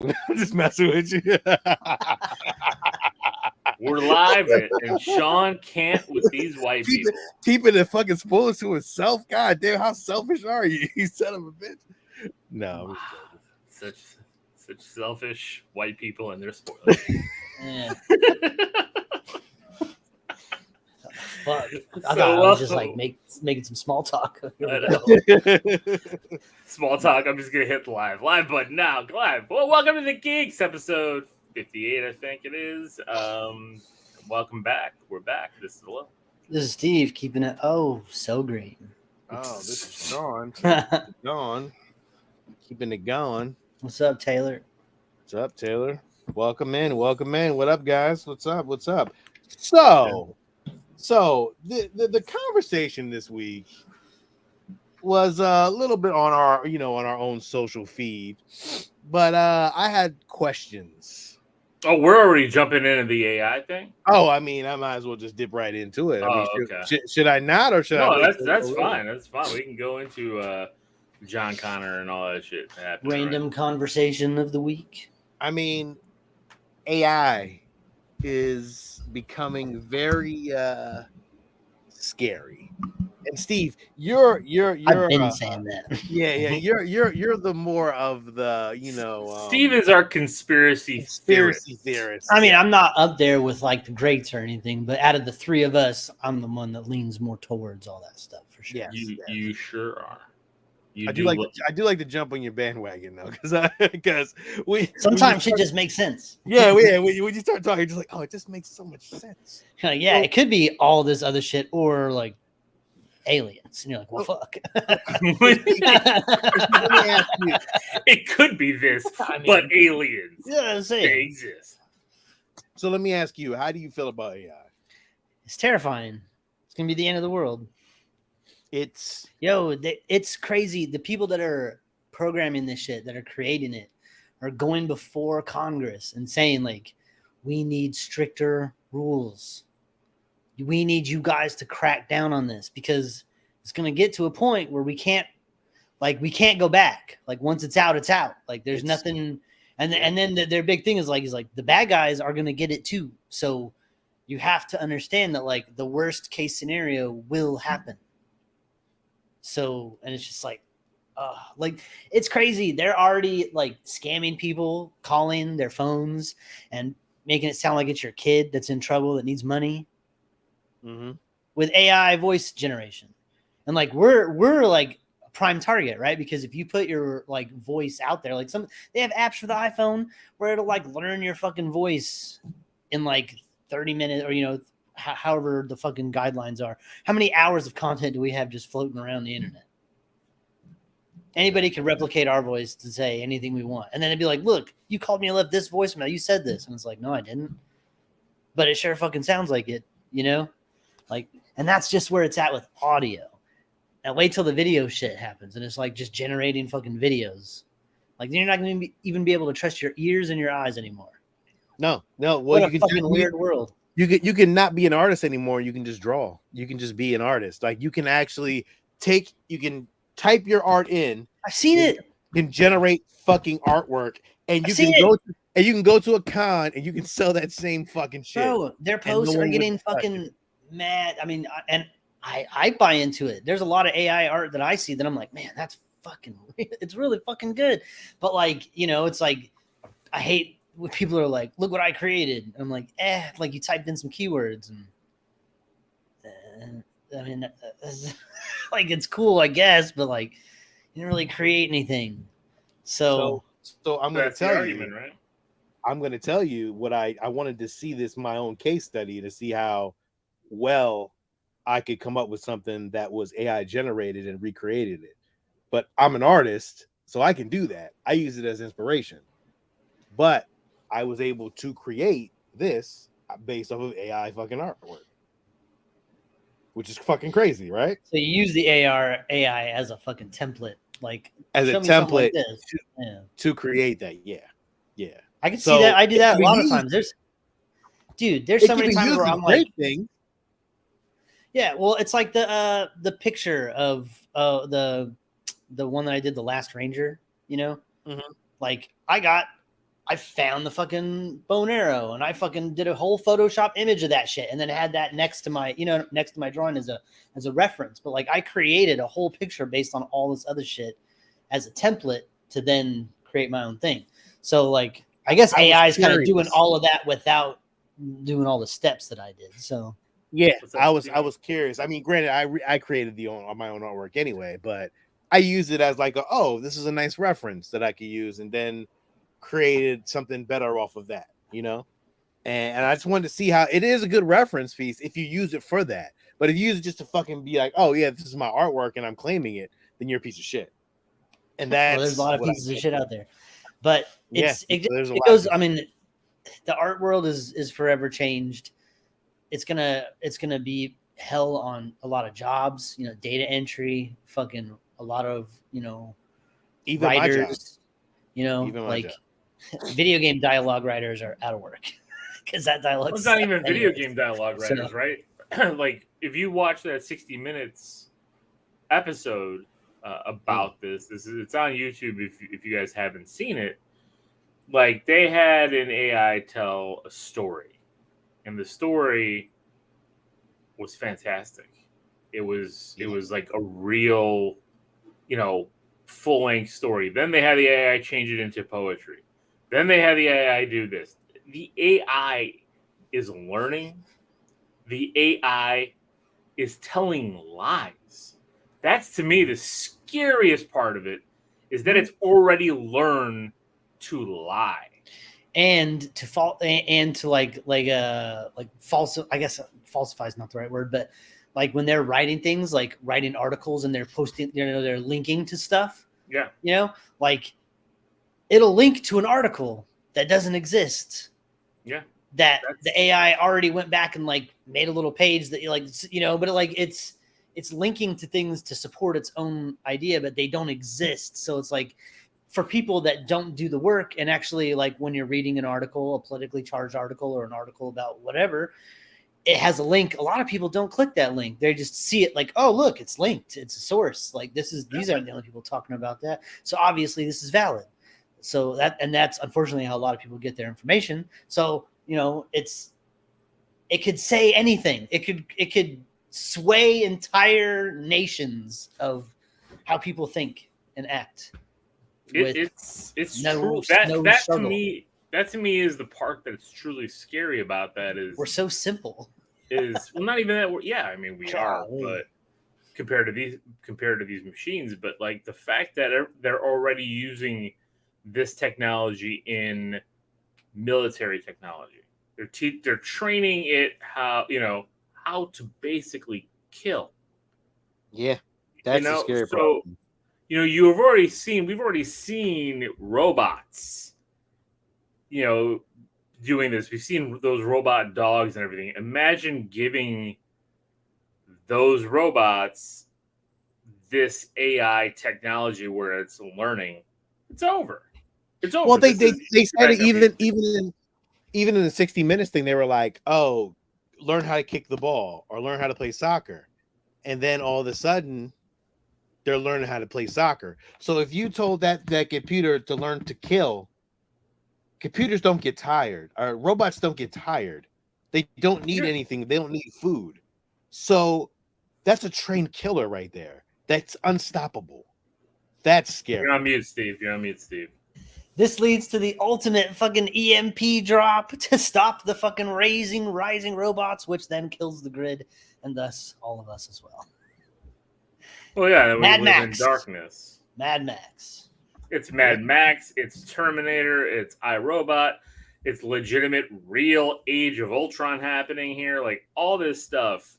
I'm just messing with you. We're live, and Sean can't with these white people. Keeping the fucking spoilers to himself. God damn, how selfish are you? You son of a bitch. No, such selfish white people and their spoilers. Yeah. Fuck. I thought I was just like making some small talk. Small talk. I'm just gonna hit the live button now. Live. Well, welcome to the Geeks episode 58, I think it is. Welcome back. We're back. This is Will. This is Steve, keeping it so green. Oh, this is Sean. Going. Keeping it going. What's up, Taylor? What's up, Taylor? Welcome in. What up, guys? What's up? So the conversation this week was a little bit on our own social feed, but I had questions. Oh, we're already jumping into the AI thing. Oh, I mean, I might as well just dip right into it. Okay. Should I not, or should I? No, that's fine. That's fine. We can go into John Connor and all that shit. Random conversation of the week. I mean, AI is becoming very scary. And Steve, you're I've been saying that. Yeah, you're the more of the, Steve is our conspiracy theorist. I mean, I'm not up there with like the greats or anything, but out of the three of us, I'm the one that leans more towards all that stuff for sure. Yes, you sure are. I do like to jump on your bandwagon though, because sometimes shit just makes sense. Yeah, when you start talking, you're just like, oh, it just makes so much sense. Yeah, it could be all this other shit or like aliens, and you're like, well, fuck. It could be this, but aliens, they exist. So let me ask you, how do you feel about AI? It's terrifying. It's gonna be the end of the world. It's crazy. The people that are programming this shit, that are creating it, are going before Congress and saying like, we need stricter rules. We need you guys to crack down on this, because it's going to get to a point where we can't go back. Like once it's out, it's out. Like there's nothing. And then their big thing is like the bad guys are going to get it too. So you have to understand that like the worst case scenario will happen. So, and it's just like it's crazy. They're already like scamming people, calling their phones and making it sound like it's your kid that's in trouble that needs money. Mm-hmm. With AI voice generation. And like we're like a prime target, right? Because if you put your like voice out there, like they have apps for the iPhone where it'll like learn your fucking voice in like 30 minutes, or however the fucking guidelines are. How many hours of content do we have just floating around the internet? Anybody can replicate our voice to say anything we want. And then it'd be like, look, you called me and left this voicemail. You said this. And it's like, no, I didn't. But it sure fucking sounds like it, Like, and that's just where it's at with audio. And wait till the video shit happens. And it's like just generating fucking videos. Like, then you're not going to even be able to trust your ears and your eyes anymore. No. Well, what a fucking weird world. You can not be an artist anymore. You can just draw. You can just be an artist. Like you can actually you can type your art in. I've seen it. You can generate fucking artment, and you can go to a con and you can sell that same fucking shit. Bro, their posts are getting fucking mad. I mean, and I buy into it. There's a lot of AI art that I see that I'm like, man, that's fucking, it's really fucking good. But like, it's like, I hate when people are like, look what I created. And I'm like, like you typed in some keywords and I mean, like it's cool, I guess, but like you didn't really create anything. So I'm going to tell you, right? I'm going to tell you what I wanted to see this my own case study to see how well I could come up with something that was AI generated and recreated it. But I'm an artist, so I can do that. I use it as inspiration. But I was able to create this based off of AI fucking artwork, which is fucking crazy, right? So you use the AI as a fucking template, like as a template like to create that. Yeah. I can see that. I do that a lot of times. There's so many times where I'm like, yeah. Well, it's like the picture of the one that I did, the Last Ranger. Mm-hmm. Like I got I found the fucking bow and arrow, and I fucking did a whole Photoshop image of that shit, and then had that next to my drawing as a reference. But like, I created a whole picture based on all this other shit as a template to then create my own thing. So like, I guess AI is kind of doing all of that without doing all the steps that I did. So yeah, I was curious. I mean, granted, I created my own artwork anyway, but I used it as like, this is a nice reference that I could use, and then created something better off of that, and I just wanted to see how it is a good reference piece if you use it for that. But if you use it just to fucking be like, oh yeah, this is my artwork and I'm claiming it, then you're a piece of shit. And there's a lot of pieces of shit out there, but it goes. I mean, the art world is forever changed. It's gonna be hell on a lot of jobs, data entry, fucking a lot of even writers, like video game dialogue writers are out of work because that dialogue. It's not even video game dialogue writers, right? Like if you watch that 60 Minutes episode about this, it's on YouTube. If you guys haven't seen it, like they had an AI tell a story, and the story was fantastic. It was like a real, full length story. Then they had the AI change it into poetry. Then they had the AI do this. The AI is learning. The AI is telling lies. That's to me the scariest part of it, is that it's already learned to lie and to false. I guess falsify is not the right word, but like when they're writing things, like writing articles and they're posting, they're linking to stuff. Yeah. Like it'll link to an article that doesn't exist. Yeah. That the AI already went back and like made a little page that but it's linking to things to support its own idea, but they don't exist. So it's like for people that don't do the work, and actually like when you're reading an article, a politically charged article or an article about whatever, it has a link. A lot of people don't click that link. They just see it like, oh, look, it's linked. It's a source. Like these aren't the only people talking about that. So obviously this is valid. So that's unfortunately how a lot of people get their information. So, it could say anything. It could sway entire nations of how people think and act. It's true. That to me is the part that's truly scary about that is we're so simple. Not even that. I mean we are, but compared to these machines, but like the fact that they're already using this technology in military technology. They're training it how to basically kill. Yeah, that's the scary part. So, we've already seen robots, doing this. We've seen those robot dogs and everything. Imagine giving those robots this AI technology where it's learning. It's over. It's over. Well, they said it even in the 60 Minutes thing, they were like, oh, learn how to kick the ball or learn how to play soccer. And then all of a sudden, they're learning how to play soccer. So if you told that computer to learn to kill, computers don't get tired, or robots don't get tired. They don't need anything. They don't need food. So that's a trained killer right there. That's unstoppable. That's scary. You're on mute, Steve. This leads to the ultimate fucking EMP drop to stop the fucking rising robots, which then kills the grid and thus all of us as well. Well, yeah, we live in darkness. Mad Max. It's Mad Max. It's Terminator. It's iRobot. It's legitimate, real Age of Ultron happening here. Like all this stuff,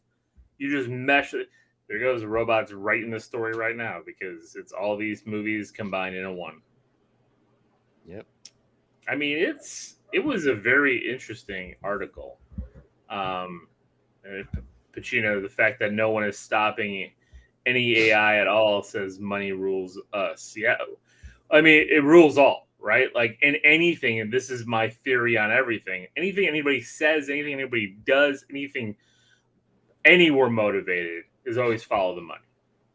you just mesh it. There goes the robots writing the story right now because it's all these movies combined into one. Yep. I mean, it was a very interesting article. Pacino, the fact that no one is stopping any AI at all says money rules us. Yeah. I mean, it rules all, right? Like in anything, and this is my theory on everything. Anything anybody says, anything anybody does, anything anywhere motivated is always follow the money.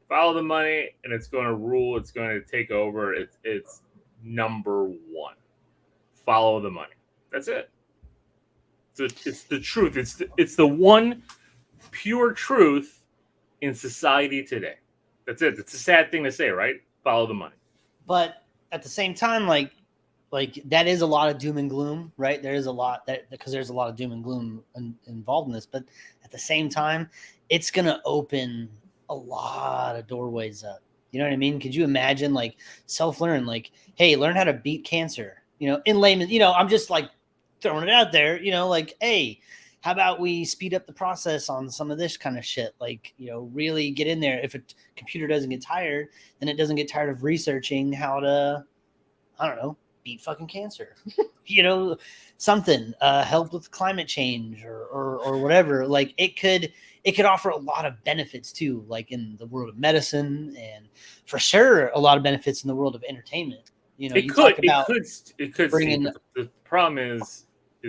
Follow the money, and it's going to rule. It's going to take over. It's number one. follow the money. That's it. So it's the truth. It's the one pure truth in society today. That's it. It's a sad thing to say, right? Follow the money. But at the same time, like that is a lot of doom and gloom, right? There is a lot that because there's a lot of doom and gloom involved in this. But at the same time, it's gonna open a lot of doorways up. You know what I mean? Could you imagine like self-learn, like, hey, learn how to beat cancer, in layman, I'm just like throwing it out there, like, hey, how about we speed up the process on some of this kind of shit? Like, really get in there. If a computer doesn't get tired, then it doesn't get tired of researching how to, I don't know, beat fucking cancer, something, help with climate change or whatever. Like it could offer a lot of benefits too, like in the world of medicine and for sure a lot of benefits in the world of entertainment. It could bringing. The problem is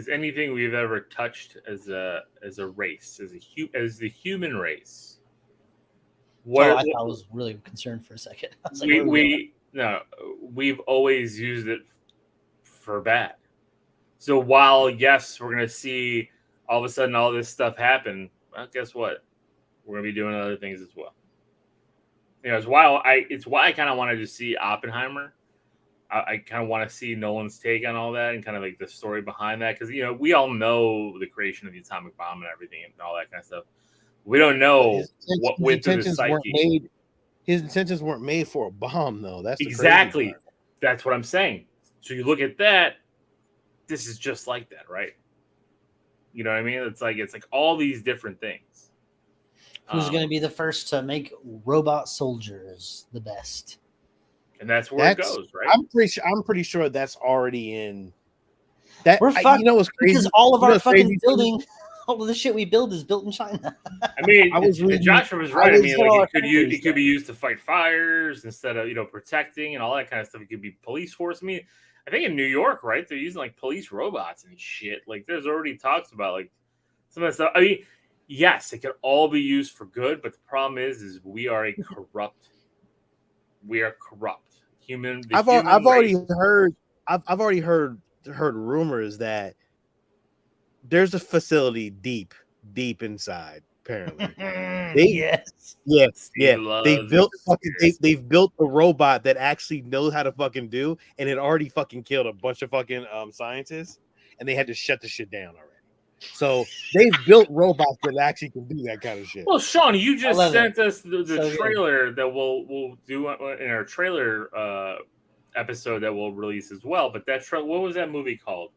anything we've ever touched as a race, as the human race. I was really concerned for a second. I was like, we've always used it for bad. So while yes, we're gonna see all of a sudden all this stuff happen, well, guess what? We're gonna be doing other things as well. It's why I kind of wanted to see Oppenheimer. I kind of want to see Nolan's take on all that and kind of like the story behind that because we all know the creation of the atomic bomb and everything and all that kind of stuff. We don't know what went through the psyche. His intentions weren't made for a bomb, though. That's exactly. That's what I'm saying. So you look at that. This is just like that, right? You know what I mean? It's like all these different things. Who's going to be the first to make robot soldiers the best? And that's where it goes, right? I'm pretty sure that's already in. That we're fucked. What's crazy? Because all of our fucking building, all of the shit we build is built in China. I mean, Joshua was right. I mean, like it could be used to fight fires instead of protecting and all that kind of stuff. It could be police force. I mean, I think in New York, right? They're using like police robots and shit. Like, there's already talks about like some of that stuff. I mean, yes, it could all be used for good, but the problem is we are corrupt. I've already heard rumors that there's a facility deep inside. Apparently, they've built a robot that actually knows how to fucking do, and it already fucking killed a bunch of fucking scientists, and they had to shut the shit down already. So they've built robots that actually can do that kind of shit. Well, Sean, you just sent us the trailer that we'll do in our trailer episode that we'll release as well. But what was that movie called?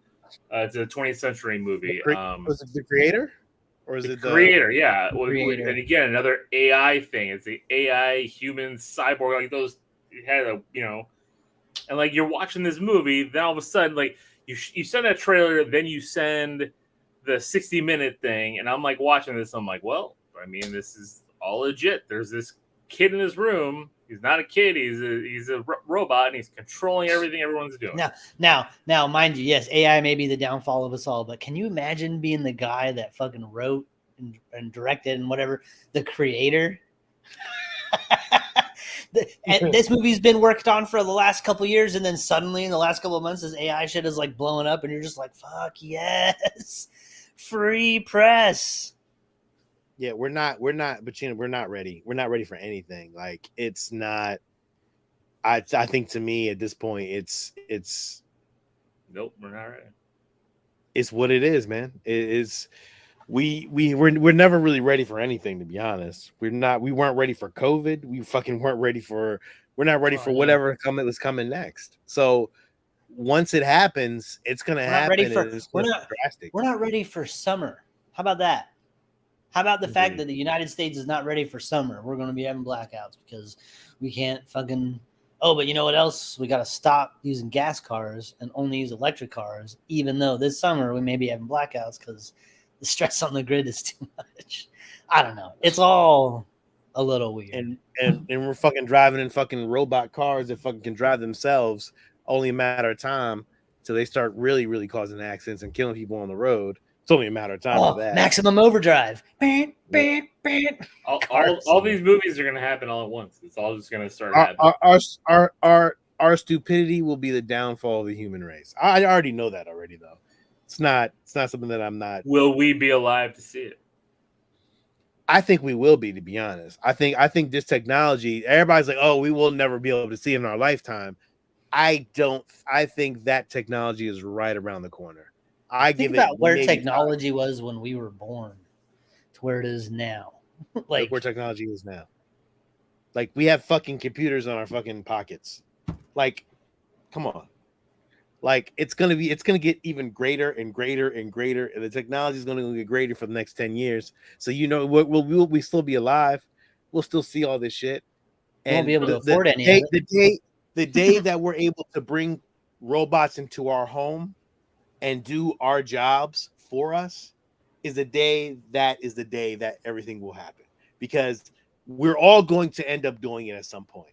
It's a 20th century movie. Was it The Creator? Or is it Creator? Yeah. Creator. And again, another AI thing. It's the AI human cyborg. Like those had and like you're watching this movie, then all of a sudden, like you send that trailer, then you send the 60-minute thing, and I'm like watching this. I'm like, well, I mean, this is all legit. There's this kid in his room. He's not a kid. He's a robot, and he's controlling everything everyone's doing. Now, mind you, yes, AI may be the downfall of us all, but can you imagine being the guy that fucking wrote and directed and whatever, the creator? And this movie's been worked on for the last couple of years, and then suddenly in the last couple of months, this AI shit is like blowing up, and you're just like, fuck yes, free press. Yeah, we're not, but we're not ready. We're not ready for anything. Like, it's not. I think to me at this point, it's. Nope, we're not ready. It's what it is, man. It is. We're never really ready for anything, to be honest. We weren't ready for COVID. We fucking weren't ready for. We're not ready for whatever was coming next. So once it happens, it's gonna happen. We're not ready for summer. How about that? How about the fact that the United States is not ready for summer? We're going to be having blackouts because we can't fucking. Oh, but you know what else? We got to stop using gas cars and only use electric cars, even though this summer we may be having blackouts because the stress on the grid is too much. I don't know. It's all a little weird. And we're fucking driving in fucking robot cars that fucking can drive themselves. Only a matter of time till they start really, really causing accidents and killing people on the road. It's only a matter of time. For that. Maximum Overdrive. All these movies are going to happen all at once. It's all just going to start happening. our stupidity will be the downfall of the human race. I already know that already, though. It's not something that I'm not. Will we be alive to see it? I think we will be, to be honest. I think this technology, everybody's like, oh, we will never be able to see it in our lifetime. I don't. I think that technology is right around the corner. I Think give about it where maybe technology was when we were born to where it is now. like where technology is now. Like we have fucking computers on our fucking pockets. Like, come on. Like it's gonna get even greater and greater and greater, and the technology is gonna get greater for the next 10 years. So will we still be alive? We'll still see all this shit. We won't And be able to afford any of it. The day that we're able to bring robots into our home and do our jobs for us is the day that everything will happen, because we're all going to end up doing it at some point.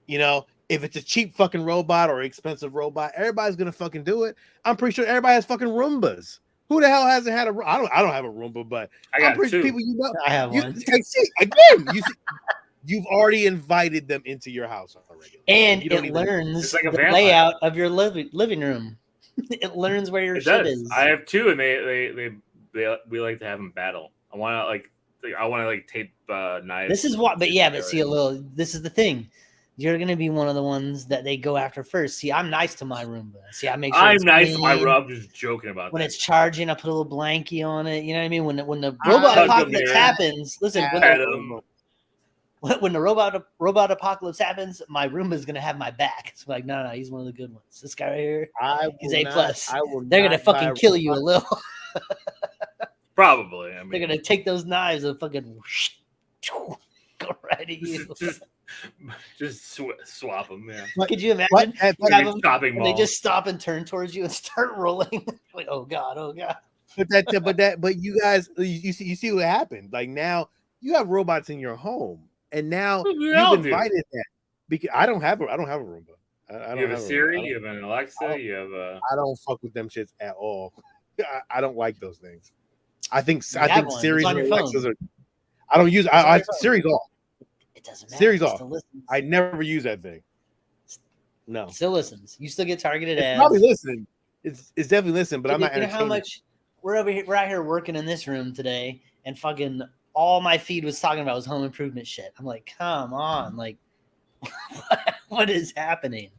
You know, if it's a cheap fucking robot or expensive robot, everybody's gonna fucking do it. I'm pretty sure everybody has fucking Roombas. Who the hell hasn't had a? I don't have a Roomba, but I got I'm pretty sure two. people I have one. You've already invited them into your house already, And you don't it even, learns It's like a the vampire. layout of your living room. It learns where your It shit does. is. I have two, and we like to have them battle. I want to tape knives. This is what, but see, this is the thing. You're gonna be one of the ones that they go after first. See, I'm nice to my Roomba. See, I make sure I'm it's nice to my clean. Roomba. I'm just joking about When that. it's charging, I put a little blankie on it. You know what I mean? When the I robot hug apocalypse them, happens, listen. Pet 'em. When the robot apocalypse happens, my Roomba's gonna have my back. It's like, no, he's one of the good ones. This guy right here, he's A+. They're gonna fucking kill you a little. Probably. I mean, They're gonna take those knives and fucking go right at you. just swap them. Yeah. Could you imagine? Like Have a them, shopping and mall. they just stop and turn towards you and start rolling. Like, oh god. But you guys, you see what happened. Like now you have robots in your home, and now you've invited that. Because I don't have a Roomba. I don't you have a Siri. You have an Alexa. You have a. I don't fuck with them shits at all. I don't like those things. I think one. Siri's It's on and your Alexas phone. are. I don't use. Siri's off. It doesn't matter. Siri's It off. still listens. I never use that thing. No. It still listens. You still get targeted It's ads. probably listening. It's definitely listening, but I'm not You know entertaining. how much we're out here working in this room today, and fucking all my feed was talking about was home improvement shit. I'm like, come on, like, what is happening?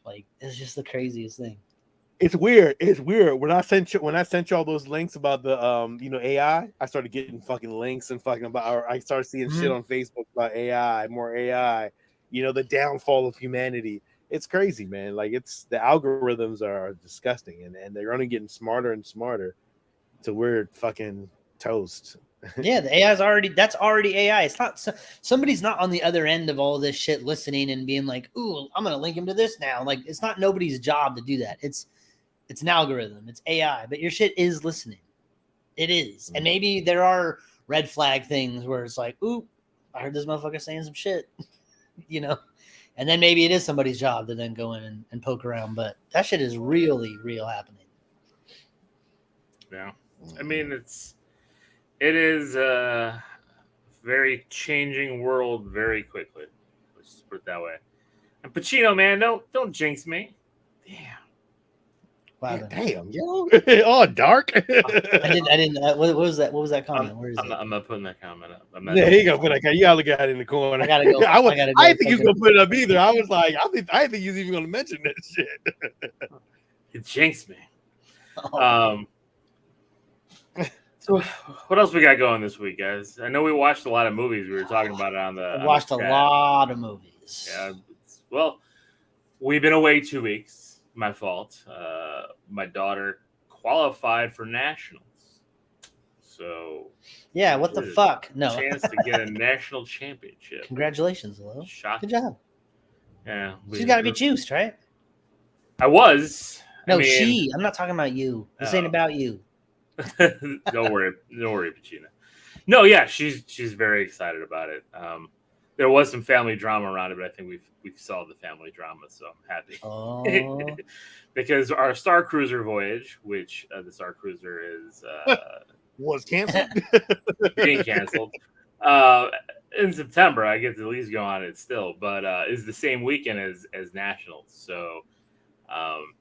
Like, it's just the craziest thing. It's weird. It's weird. When I sent you all those links about the AI, I started getting fucking links and fucking about, or I started seeing shit on Facebook about AI, more AI, the downfall of humanity. It's crazy, man. Like the algorithms are disgusting, and they're only getting smarter and smarter. So we're fucking toast. Yeah, the AI that's already AI. It's not somebody's not on the other end of all this shit listening and being like, ooh, I'm gonna link him to this now. Like, it's not nobody's job to do that. It's an algorithm, it's AI, but your shit is listening. It is. And maybe there are red flag things where it's like, ooh, I heard this motherfucker saying some shit, and then maybe it is somebody's job to then go in and poke around, but that shit is really real happening. Yeah. I mean, it is a very changing world very quickly. Let's just put it that way. And Pacino, man, don't jinx me. Damn. Wow, yeah, damn, yo. Oh, dark. I didn't. What was that? What was that comment? Where is it? I'm not putting that comment up. Yeah, he gonna put that. You gotta look at it in the corner. I gotta go. I didn't think you was gonna put it up either. I was like, I didn't think you was even gonna mention that shit. It jinxed me. Oh. So what else we got going this week, guys? I know we watched a lot of movies. We were talking about it on the. I watched a lot of movies. Yeah. Well, we've been away 2 weeks. My fault. My daughter qualified for nationals. So. Yeah, what the fuck? No. Chance to get a national championship. Congratulations, Lil. Shocking. Good job. Yeah. She's got to be juiced, right? I was. No, she. I'm not talking about you. This ain't about you. Don't worry, Pacina. No, yeah, she's very excited about it. There was some family drama around it, but I think we've solved the family drama, so I'm happy. Oh. Because our Star Cruiser voyage, which the Star Cruiser is was canceled, being canceled. in September. I get to at least go on it still, but it's the same weekend as Nationals. So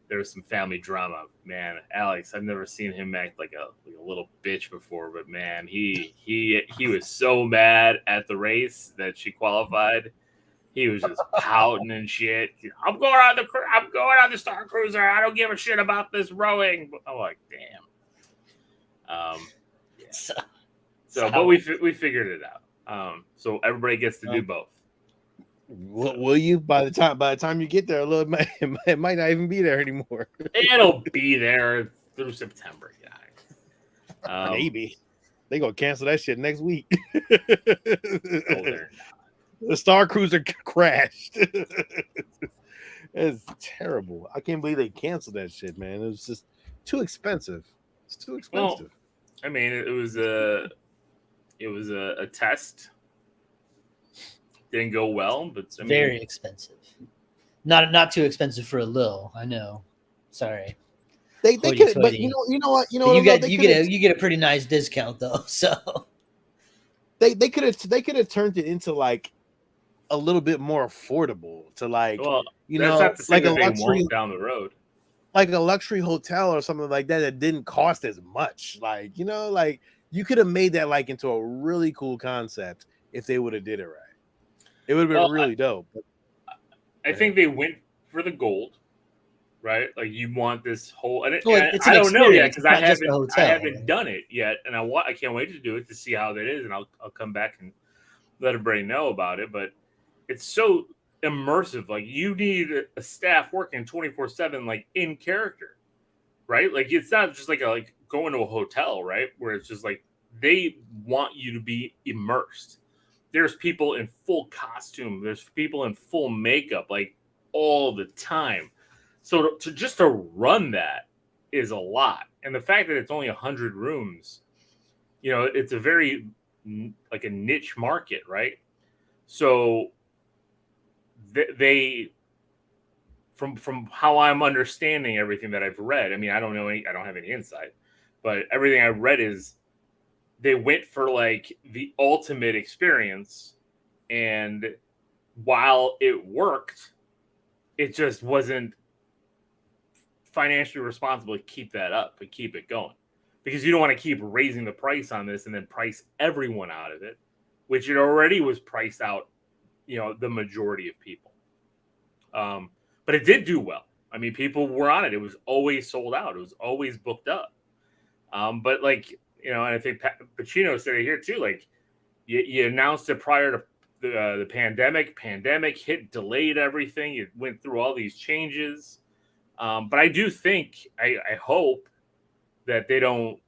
there's some family drama. Man, Alex, I've never seen him act like a little bitch before, but man, he was so mad at the race that she qualified. He was just pouting and shit. I'm going on the Star Cruiser. I don't give a shit about this rowing. I'm like, damn. Yeah. So, but we figured it out. So everybody gets to do both. Will you? By the time you get there, it might not even be there anymore. It'll be there through September, guys. Maybe they gonna cancel that shit next week. They're not. The Star Cruiser crashed. It's terrible. I can't believe they canceled that shit, man. It was just too expensive. It's too expensive. Well, I mean, it was a test. Didn't go well, but I mean, very expensive. Not too expensive for a Lil. I know. Sorry. They could, but you know what? You get a pretty nice discount though. So they could have turned it into like a little bit more affordable to like, like a luxury down the road, like a luxury hotel or something like that that didn't cost as much. Like, like you could have made that like into a really cool concept if they would have did it right. It would have been really dope. But, I think they went for the gold, right? Like you want this whole. And it's I don't know yet because I haven't right? done it yet, and I can't wait to do it to see how that is, and I'll come back and let everybody know about it. But it's so immersive. Like you need a staff working 24/7, like in character, right? Like it's not just like going to a hotel, right? Where it's just like they want you to be immersed. There's people in full costume. There's people in full makeup, like all the time. So to run that is a lot. And the fact that it's only 100 rooms, it's a very like a niche market, right? So they from how I'm understanding everything that I've read. I mean, I don't have any insight, but everything I read is they went for like the ultimate experience, and while it worked, it just wasn't financially responsible to keep that up and keep it going, because you don't want to keep raising the price on this and then price everyone out of it, which it already was priced out, the majority of people. But it did do well. I mean, people were on it. It was always sold out. It was always booked up. But like, and I think Pacino said it here too. Like, you announced it prior to the pandemic hit, delayed everything. It went through all these changes. But I do think, I hope that they don't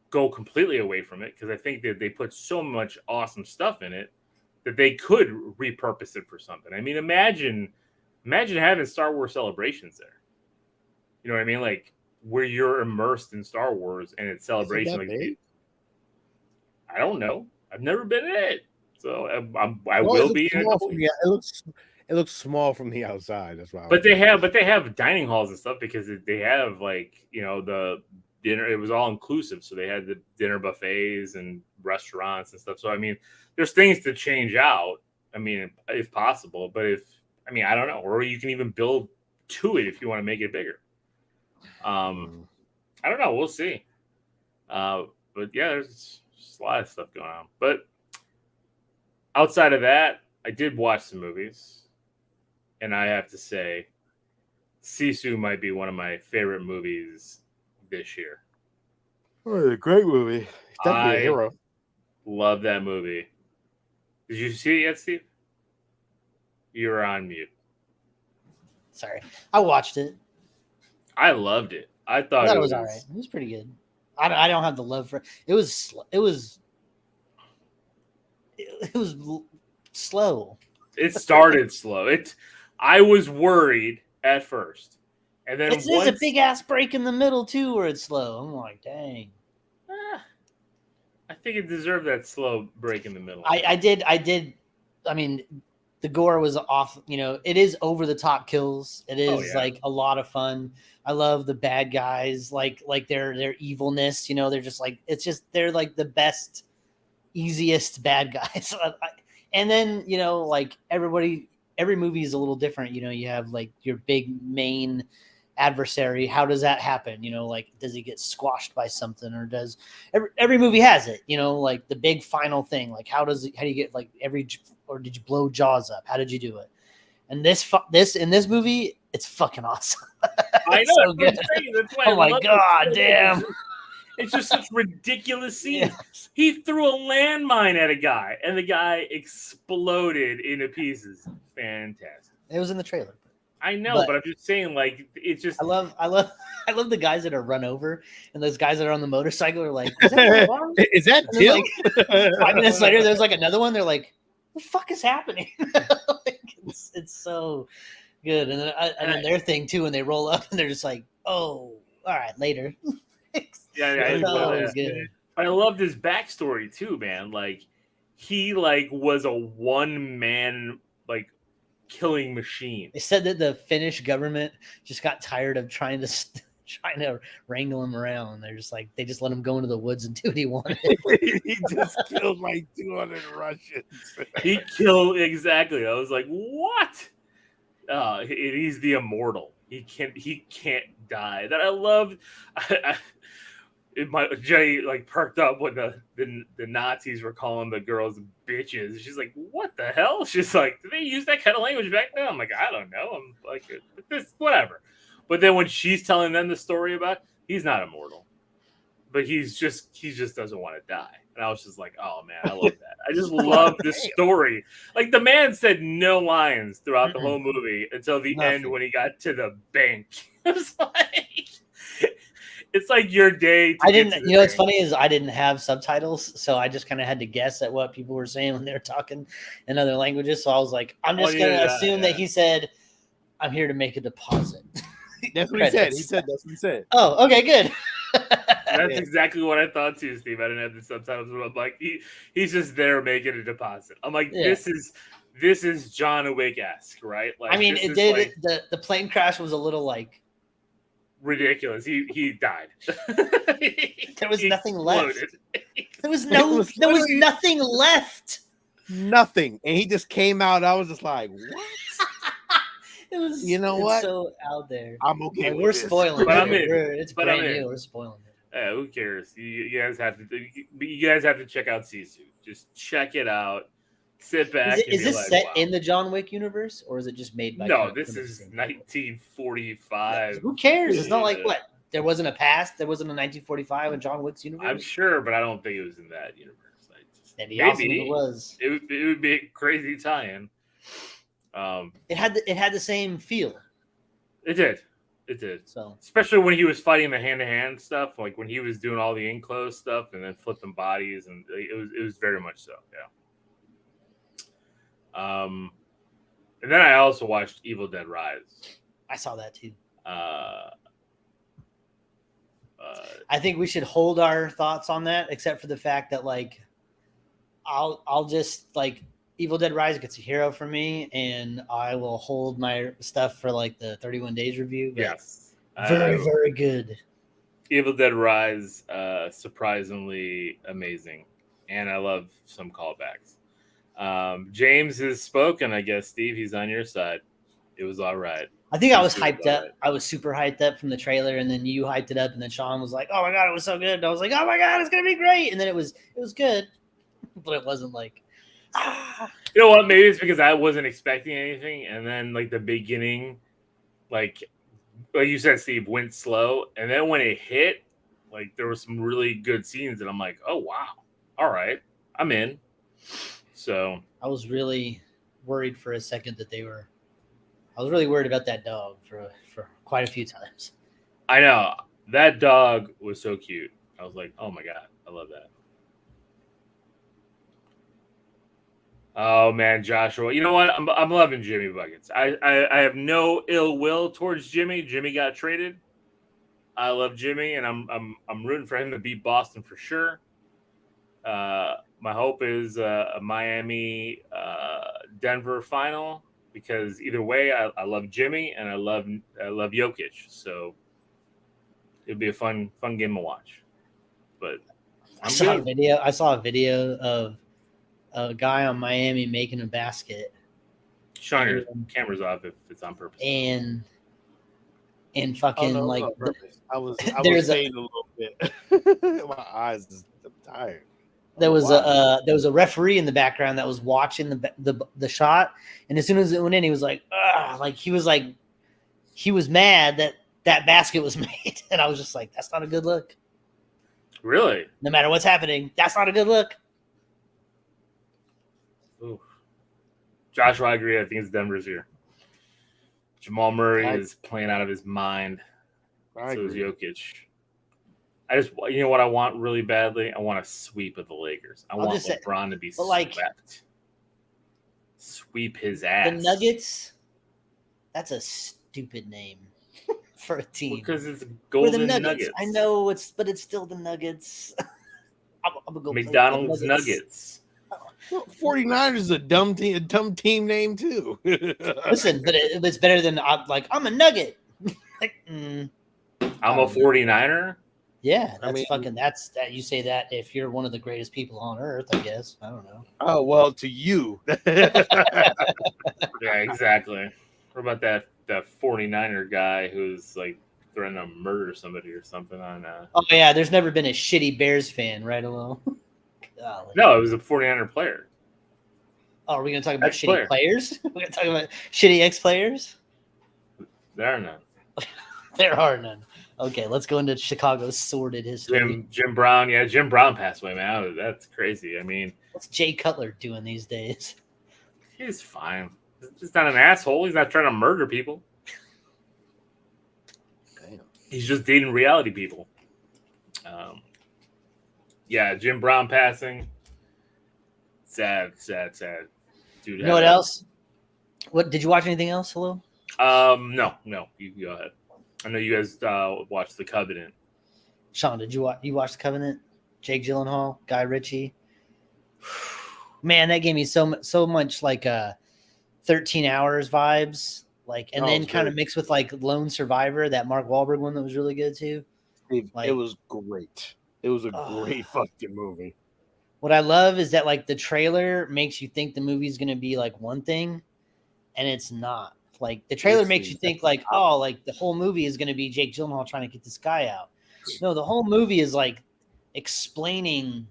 go completely away from it, because I think that they put so much awesome stuff in it that they could repurpose it for something. I mean, imagine having Star Wars celebrations there. You know what I mean? Like, where you're immersed in Star Wars and it's celebration. Like, I don't know. I've never been in it, so I will be in it. It looks small from the outside. That's why. But they have dining halls and stuff, because they have like the dinner. It was all inclusive, so they had the dinner buffets and restaurants and stuff. So I mean, there's things to change out. I mean, if possible, but I don't know, or you can even build to it if you want to make it bigger. I don't know. We'll see. But yeah, there's just a lot of stuff going on. But outside of that, I did watch some movies, and I have to say, SISU might be one of my favorite movies this year. Oh, a great movie. Definitely a hero. Love that movie. Did you see it yet, Steve? You're on mute. Sorry, I watched it. I loved it. I thought it was all right. It was pretty good. I don't have the love for it. It was slow. It started slow. I was worried at first, and then there's a big ass break in the middle too, where it's slow. I'm like, dang. I think it deserved that slow break in the middle. I did. I mean, the gore was off. It is over the top kills. It is like a lot of fun. I love the bad guys, like their evilness. They're just like, they're like the best easiest bad guys. And then, you know, like every movie is a little different. You know, you have like your big main adversary. How does that happen? You know, like does he get squashed by something, or does every movie has it? You know, like the big final thing. Like how do you get like or did you blow Jaws up? How did you do it? And this in this movie, it's fucking awesome. I know. So good. That's why Oh my god, damn. It's just such ridiculous scenes. Yes. He threw a landmine at a guy, and the guy exploded into pieces. Fantastic. It was in the trailer. I know, but I'm just saying, like, it's just. I love the guys that are run over, and those guys that are on the motorcycle are like, "Is that is that Tim?" Like, 5 minutes later, there's like another one. They're like, "What the fuck is happening?" Like, it's so good, and then their thing too, when they roll up, and they're just like, "Oh, all right, later." Good. I loved his backstory too, man. Like he was a one man like killing machine. They said that the Finnish government just got tired of trying to wrangle him around. They're just like they just let him go into the woods and do what he wanted. He just killed like 200 Russians. He killed exactly. I was like, what? He's the immortal. He can't die. That I loved. Jenny like perked up when the Nazis were calling the girls bitches. She's like, "What the hell?" She's like, "Did they use that kind of language back then?" I'm like, "I don't know." I'm like, "This whatever." But then when she's telling them the story about, he's not immortal, but he just doesn't want to die. And I was just like, "Oh man, I love that. I just love this story." Like the man said no lines throughout the whole movie until the end when he got to the bank. It was like. It's like your day. I didn't. You know, what's funny is I didn't have subtitles, so I just kind of had to guess at what people were saying when they were talking in other languages. So I was like, I'm just going to assume that he said, "I'm here to make a deposit." That's what he said. He said that's what he said. Oh, okay, good. That's exactly what I thought too, Steve. I didn't have the subtitles, but I'm like, he's just there making a deposit. I'm like, this is John Wick-esque, right? Like, I mean, it did. Like, the plane crash was a little like. Ridiculous. He died. There was nothing left. There was nothing left. Nothing. And he just came out. I was just like, what? It was. You know what? So out there. I'm okay. Like, we're spoiling it. It's brand new. We're spoiling it. Who cares? You guys have to check out SISU. Just check it out. Sit back. Is this set in the John Wick universe, or is it just made by? No, this is 1945. Who cares? It's not like what there wasn't a past. There wasn't a 1945 in John Wick's universe. I'm sure, but I don't think it was in that universe. Maybe it was. It would be a crazy tie-in. It had the same feel. It did. So especially when he was fighting the hand-to-hand stuff, like when he was doing all the enclosed stuff and then flipping bodies, and it was very much so. Yeah. And then I also watched Evil Dead Rise. I saw that too. I think we should hold our thoughts on that, except for the fact that like I'll just like Evil Dead Rise gets a hero from me, and I will hold my stuff for like the 31 days review. Yes, very good. Evil Dead Rise, surprisingly amazing, and I love some callbacks. James has spoken, I guess. Steve, he's on your side. It was all right. I think I was hyped up. Right. I was super hyped up from the trailer, and then you hyped it up, and then Sean was like, "Oh my god, it was so good!" And I was like, "Oh my god, it's gonna be great!" And then it was good, but it wasn't like. You know what? Maybe it's because I wasn't expecting anything, and then like the beginning, like you said, Steve, went slow, and then when it hit, like there were some really good scenes, and I'm like, "Oh wow, all right, I'm in." So I was really worried for a second that I was really worried about that dog for quite a few times. I know that dog was so cute. I was like, oh my god, I love that. Oh man, Joshua, you know what? I'm loving Jimmy Buckets. I have no ill will towards Jimmy. Jimmy got traded. I love Jimmy, and I'm rooting for him to beat Boston for sure. My hope is a Miami Denver final, because either way, I love Jimmy and I love Jokic. So it'd be a fun game to watch. But I saw a video of a guy on Miami making a basket. Sean, your camera's off if it's on purpose. And fucking like I was fading a little bit. My eyes are tired. There was a referee in the background that was watching the shot, and as soon as it went in, he was like, ugh, like he was mad that basket was made, and I was just like, that's not a good look. Really? No matter what's happening, that's not a good look. Ooh. Joshua, I agree. I think it's Denver's here. Jamal Murray is playing out of his mind. So is Jokic. You know what I want really badly? I want a sweep of the Lakers. I want LeBron to be swept. Sweep his ass. The Nuggets, that's a stupid name for a team. Because it's Golden Nuggets. I know but it's still the Nuggets. I'm gonna go McDonald's Nuggets. 49ers is a dumb team name too. Listen, but it's better than I'm a Nugget. I'm a 49er. Yeah, that's you say that if you're one of the greatest people on earth, I guess. I don't know. Oh well, to you. Yeah, exactly. What about that 49er guy who's like threatening to murder somebody or something on Oh yeah, there's never been a shitty Bears fan, right alone. No, it was a 49er player. Oh, are we gonna talk about shitty players? We're gonna talk about shitty ex-players? There are none. There are none. Okay, let's go into Chicago's sordid history. Jim Brown, Jim Brown passed away, man. That's crazy. I mean, what's Jay Cutler doing these days? He's fine. He's not an asshole. He's not trying to murder people. Damn. He's just dating reality people. Jim Brown passing. Sad. Dude, you know what else? What did you watch? Anything else? Hello? No. You go ahead. I know you guys watched The Covenant. Sean, did you watch The Covenant? Jake Gyllenhaal, Guy Ritchie. Man, that gave me so much like 13 Hours vibes. And then kind of mixed with like Lone Survivor, that Mark Wahlberg one that was really good too. It was great. It was a great fucking movie. What I love is that like the trailer makes you think the movie's gonna be like one thing, and it's not. Like the trailer makes you think like, oh, like the whole movie is gonna be Jake Gyllenhaal trying to get this guy out. No, the whole movie is like explaining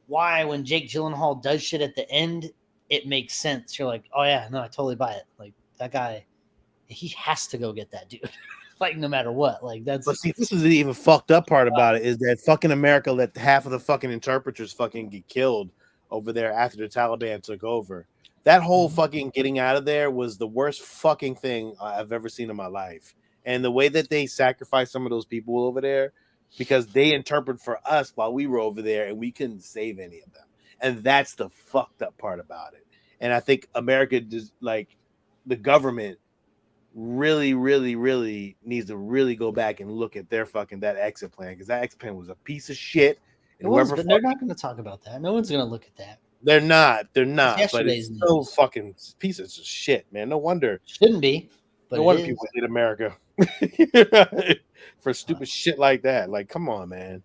why when Jake Gyllenhaal does shit at the end, it makes sense. You're like, oh yeah, no, I totally buy it. Like that guy, he has to go get that dude. Like no matter what, like that's. But see, this is the even fucked up part about it is that fucking America let half of the fucking interpreters fucking get killed over there after the Taliban took over. That whole fucking getting out of there was the worst fucking thing I've ever seen in my life. And the way that they sacrificed some of those people over there because they interpret for us while we were over there and we couldn't save any of them. And that's the fucked up part about it. And I think America just like the government really needs to really go back and look at their fucking that exit plan because that exit plan was a piece of shit. But they're not going to talk about that. No one's going to look at that. They're not. But it's so fucking pieces of shit, man. No wonder. Shouldn't be. But no wonder people hate America for stupid shit like that. Like, come on, man.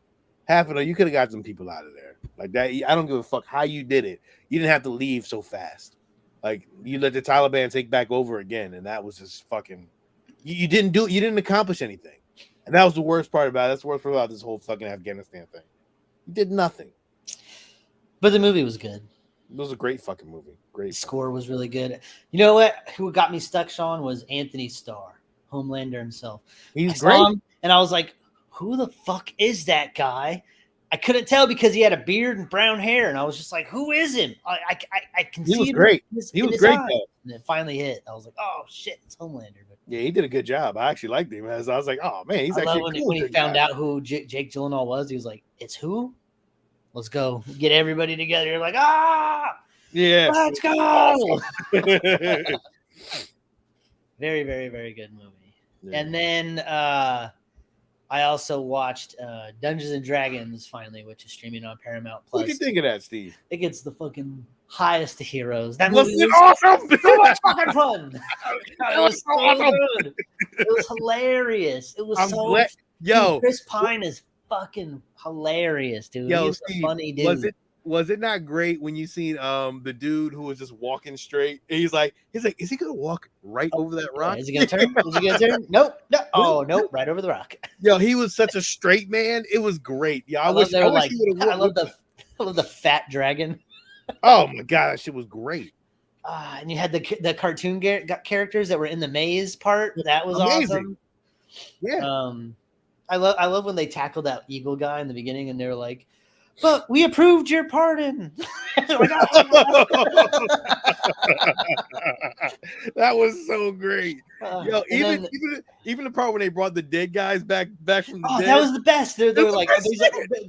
Half of them, you could have got some people out of there like that. I don't give a fuck how you did it. You didn't have to leave so fast. Like you let the Taliban take back over again, and that was just fucking. You didn't accomplish anything, and that was the worst part about it. That's the worst part about this whole fucking Afghanistan thing. You did nothing. But the movie was good. It was a great fucking movie. Great. The score was really good. You know what? Who got me stuck, Sean, was Anthony Starr, Homelander himself. He's great. And I was like, who the fuck is that guy? I couldn't tell because he had a beard and brown hair, and I was just like, "Who is him?" I can see. He was great. He was great though. And it finally hit. I was like, "Oh shit, it's Homelander." But yeah, he did a good job. I actually liked him. As I was like, "Oh man, he's actually." When he found out who Jake Gyllenhaal was, he was like, "It's who? Let's go get everybody together." You're like, yeah, let's go." Very, very, very good movie. Yeah. And then I also watched Dungeons and Dragons finally, which is streaming on Paramount Plus. What do you think of that, Steve? I think it's the fucking highest of heroes. That was movie was awesome. So much fucking fun. It was so awesome. Good. It was hilarious. It was Chris Pine is fucking hilarious, dude. Yo, He's Steve, a funny dude. was it not great when you seen the dude who was just walking straight? And he's like, is he gonna walk right over that rock? Yeah, is he gonna turn? Is he gonna turn? Nope. No. Oh, nope. Right over the rock. Yo, he was such a straight man. It was great. Yeah, I wish he would have. I love the fat dragon. Oh my god, that shit was great. And you had the cartoon characters that were in the maze part. That was amazing. Awesome. Yeah. I love when they tackled that eagle guy in the beginning, and they were like, "But we approved your pardon." Like, that was so great. Yo, even the part when they brought the dead guys back from the dead. That was the best. They were like,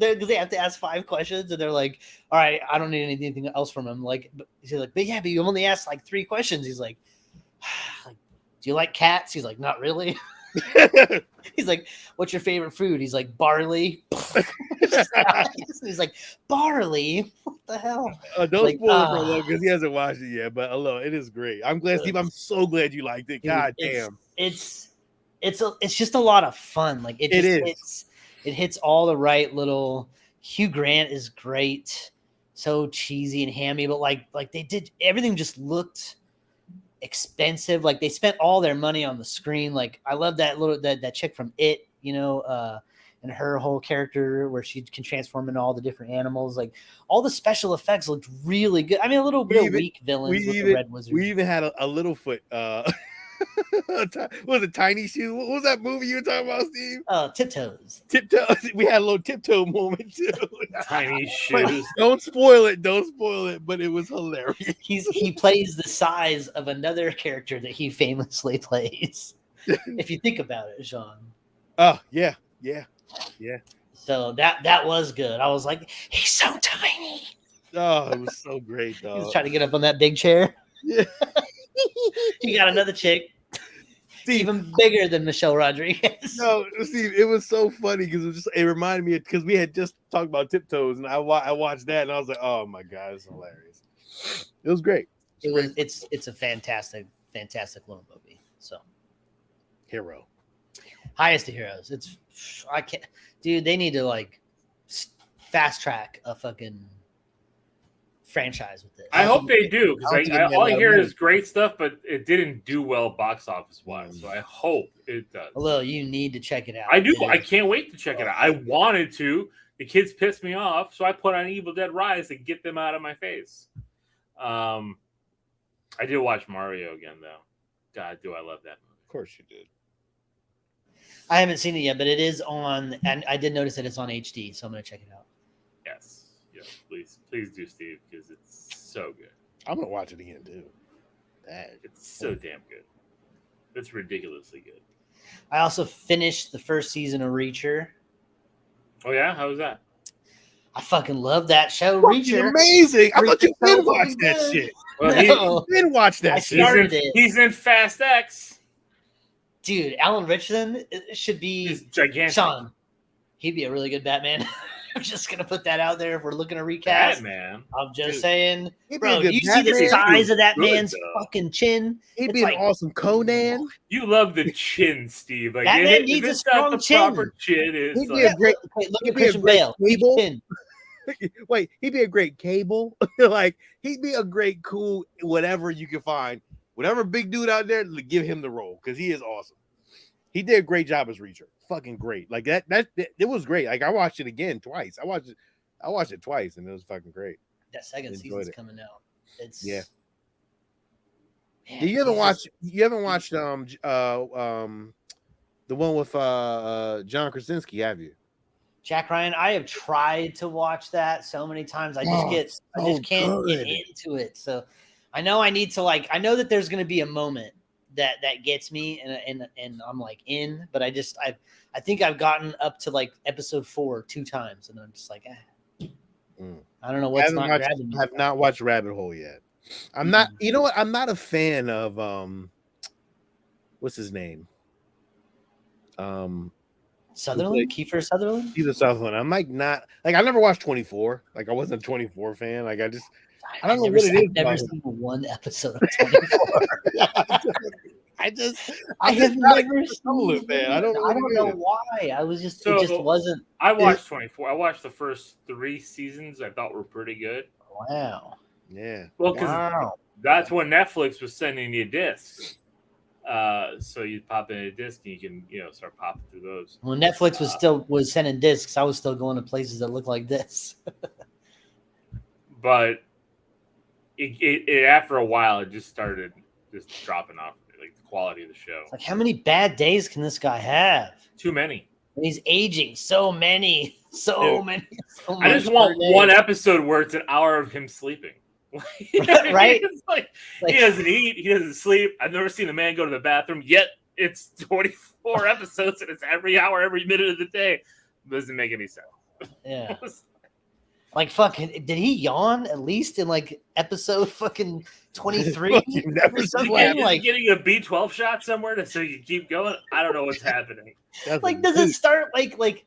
they have to ask 5 questions, and they're like, "All right, I don't need anything else from him." Like, he's like, "But yeah, but you only asked like 3 questions." He's like, "Do you like cats?" He's like, "Not really." He's like, "What's your favorite food?" He's like, "Barley." He's like, "Barley? What the hell?" Don't spoil it because he hasn't watched it yet. But hello, it is great. I'm glad, Steve. I'm so glad you liked it. God damn, it's just a lot of fun. Like it hits all the right little. Hugh Grant is great, so cheesy and hammy, but like they did everything just looked expensive. Like they spent all their money on the screen. Like I love that chick from It, and her whole character where she can transform into all the different animals. Like all the special effects looked really good. I mean, a little bit of weak villains with the Red Wizard. We even had a Littlefoot. What was it, Tiny Shoe? What was that movie you were talking about, Steve? Tiptoes. We had a little tiptoe moment too. Tiny Shoes. Don't spoil it. But it was hilarious. He plays the size of another character that he famously plays. If you think about it, Sean. Oh yeah. So that was good. I was like, he's so tiny. Oh, it was so great though. He was trying to get up on that big chair. Yeah. He got another chick, Steve, even bigger than Michelle Rodriguez. No, Steve, it was so funny because it reminded me because we had just talked about Tiptoes, and I watched that, and I was like, oh my god, it's hilarious. It was great. It's a fantastic little movie. So, hero, highest of heroes. I can't, dude. They need to like fast track a fucking franchise with this. I hope they do, because all I hear is great stuff, but it didn't do well box office wise. So I hope it does. Well, you need to check it out. I do. I can't wait to check it out. I wanted to. The kids pissed me off, so I put on Evil Dead Rise to get them out of my face. I did watch Mario again, though. God, do I love that movie. Of course you did. I haven't seen it yet, but it is on, and I did notice that it's on HD, so I'm going to check it out. Yes, please do, Steve, because it's so good. I'm going to watch it again, too. It's so damn good. It's ridiculously good. I also finished the first season of Reacher. Oh, yeah? How was that? I fucking love that show, Reacher. Amazing. I thought you did watch that shit. Well, he did watch that shit. He's in Fast X. Dude, Alan Richardson should be He's gigantic. Sean. He'd be a really good Batman. I'm just gonna put that out there if we're looking to recast. Batman. I'm just saying, He'd bro. be a good You see the Batman. size of that Good, man's though. fucking chin? He'd It's be like, an awesome Conan. You love the chin, Steve. Like Batman needs a strong the chin. proper chin. Is He'd be like, a great. Wait, look he'd at be a Christian great Bale. Cable. Chin. Wait, he'd be a great Cable. Like he'd be a great cool whatever you can find. Whatever big dude out there, give him the role because he is awesome. He did a great job as Reacher. Fucking great. Like that it was great. Like I watched it again twice. I watched it twice and it was fucking great. That second season's coming out. It's yeah. Man, You haven't watched the one with John Krasinski, have you? Jack Ryan. I have tried to watch that so many times. I just can't get into it. So I know I need to I know that there's going to be a moment that gets me and I'm like in, but I think I've gotten up to episode 4 2 times and I'm just like, I don't know what's not grabbing me. I have not watched Rabbit Hole yet. I'm not, you know what? I'm not a fan of what's his name? Sutherland, Kiefer Sutherland. Kiefer Sutherland. I'm not I never watched 24. I wasn't a 24 fan. I don't know what it is. I've never seen one episode of 24. I have never seen it, man. I don't know why. I was just So, it just wasn't. I watched 24. I watched the first 3 seasons. I thought were pretty good. Wow. Yeah. Well, because that's when Netflix was sending you discs. So you pop in a disc and you can, start popping through those. When Netflix was sending discs, I was still going to places that looked like this. But it after a while, it just started just dropping off, like the quality of the show. It's like, how many bad days can this guy have? Too many. And he's aging so many. So I just want one episode where it's an hour of him sleeping. Right? Like, he doesn't eat, he doesn't sleep. I've never seen a man go to the bathroom, yet it's 24 episodes and it's every hour, every minute of the day. It doesn't make any sense. Yeah. Like, fucking, did he yawn at least in like episode fucking 23? Like getting a B12 shot somewhere so you keep going. I don't know what's happening. Like, does it start like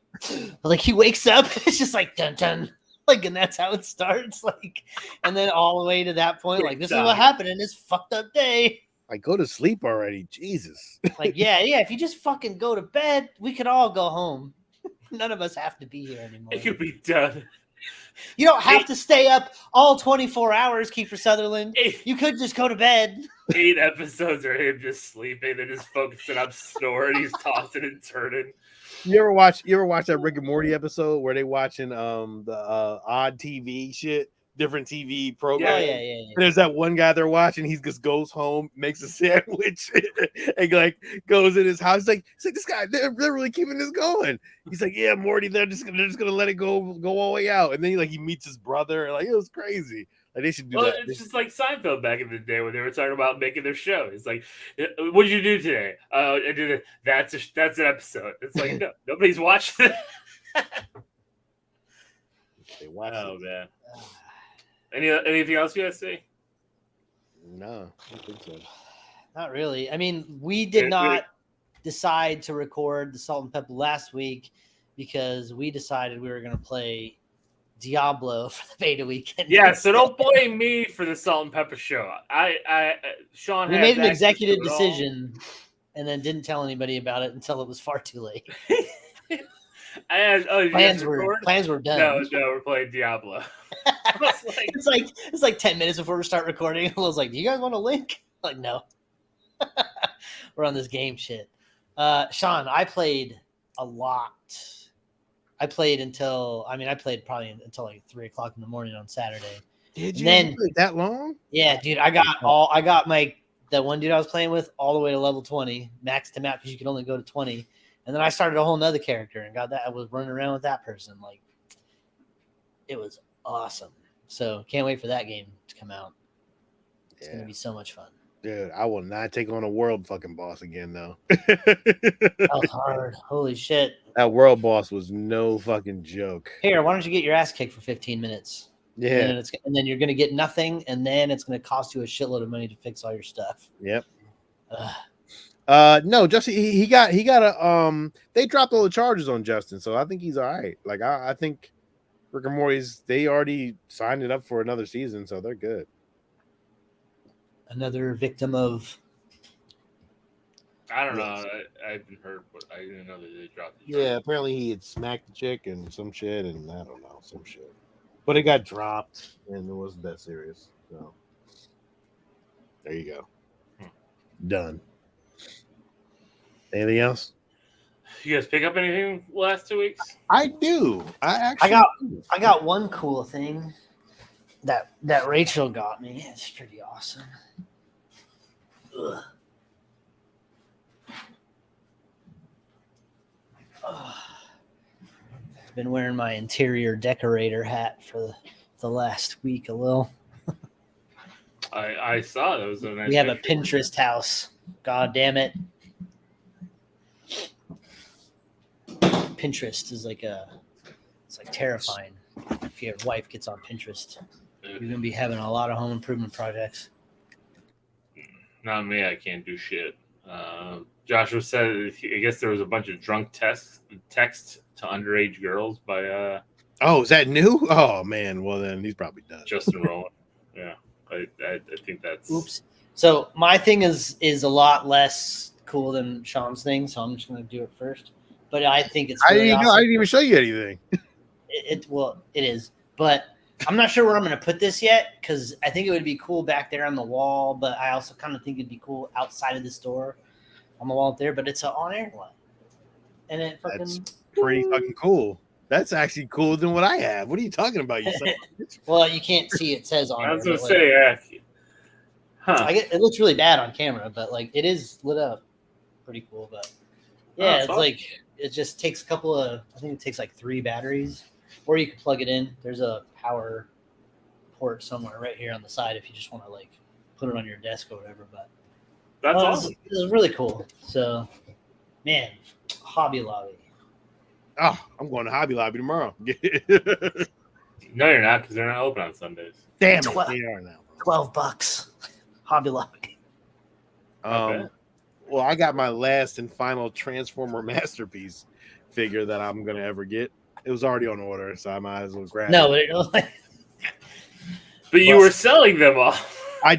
he wakes up? It's just like dun dun, like, and that's how it starts. Like, and then all the way to that point, like, this is what happened in this fucked up day. Like, go to sleep already, Jesus. Like, yeah. If you just fucking go to bed, we could all go home. None of us have to be here anymore. It could be done. You don't have to stay up all 24 hours, Kiefer Sutherland. You could just go to bed. 8 episodes are him just sleeping. They're just focusing on snoring. He's tossing and turning. You ever watch that Rick and Morty episode where they watching the odd TV shit, different TV programs? Yeah. And there's that one guy they're watching. He just goes home, makes a sandwich, and like goes in his house. He's like this guy, they're really keeping this going. He's like, yeah, Morty, they're just gonna let it go all the way out. And then he meets his brother, and like, it was crazy. Like, they should do that. It's just like Seinfeld back in the day when they were talking about making their show. It's like, what did you do today? I did it. That's an episode. It's like, no, nobody's watching it. They watch it, man. Anything else you guys say? No, I don't think so. Not really. I mean, we did not decide to record the Salt and Pepper last week because we decided we were going to play Diablo for the beta weekend. Yeah, so don't blame me for the Salt and Pepper show. Sean, we made an executive decision and then didn't tell anybody about it until it was far too late. Plans were done. No, we're playing Diablo. It's like 10 minutes before we start recording. I was like, do you guys want a link? Like, no. We're on this game shit. Sean, I played a lot. I played probably until like 3:00 in the morning on Saturday. Did you play that long? Yeah, dude. I got that one dude I was playing with all the way to level 20, max to map, because you could only go to 20. And then I started a whole nother character and got that. I was running around with that person. Like, it was awesome. So can't wait for that game to come out. It's gonna be so much fun. Dude, I will not take on a world fucking boss again, though. That was hard. Holy shit. That world boss was no fucking joke. Here, why don't you get your ass kicked for 15 minutes? Yeah. And then you're going to get nothing, and then it's going to cost you a shitload of money to fix all your stuff. Yep. No, Justin, he got a they dropped all the charges on Justin, so I think he's all right. Like, I think Rick and Morty's, they already signed it up for another season, so they're good. Another victim of. I don't know. I haven't heard, but I didn't know that they dropped the charges. Yeah, apparently he had smacked the chick and some shit, and I don't know, some shit. But it got dropped, and it wasn't that serious. So there you go. Done. Anything else? You guys pick up anything the last 2 weeks? I do. I got one cool thing that Rachel got me. It's pretty awesome. Ugh. I've been wearing my interior decorator hat for the last week a little. I saw that was a nice. We have a Pinterest house. God damn it. Pinterest is it's like terrifying. If your wife gets on Pinterest, you're gonna be having a lot of home improvement projects. Not me. I can't do shit. Joshua said, I guess there was a bunch of drunk text to underage girls by. Oh, is that new? Oh man, well then he's probably done. Justin Rowland. Yeah, I think that's. Oops. So my thing is a lot less cool than Sean's thing, so I'm just gonna do it first. But I think it's really awesome. I didn't even show you anything. It is, but I'm not sure where I'm gonna put this yet because I think it would be cool back there on the wall, but I also kind of think it'd be cool outside of the store on the wall up there. But it's an on-air one, and it fucking That's pretty fucking cool. That's actually cooler than what I have. What are you talking about? You well, you can't see it says on. I was there, gonna but, say, huh? it looks really bad on camera, but like it is lit up, pretty cool. But yeah, it's awesome. like it just takes a couple of. I think it takes like 3 batteries, or you can plug it in. There's a power port somewhere right here on the side if you just want to like put it on your desk or whatever. But That's awesome. This is really cool. So, man, Hobby Lobby. Oh, I'm going to Hobby Lobby tomorrow. No, you're not, because they're not open on Sundays. Damn it, Twelve- they are now. $12. Hobby Lobby. Well, I got my last and final Transformer masterpiece figure that I'm gonna ever get. It was already on order, so I might as well grab it. But you were selling them all. I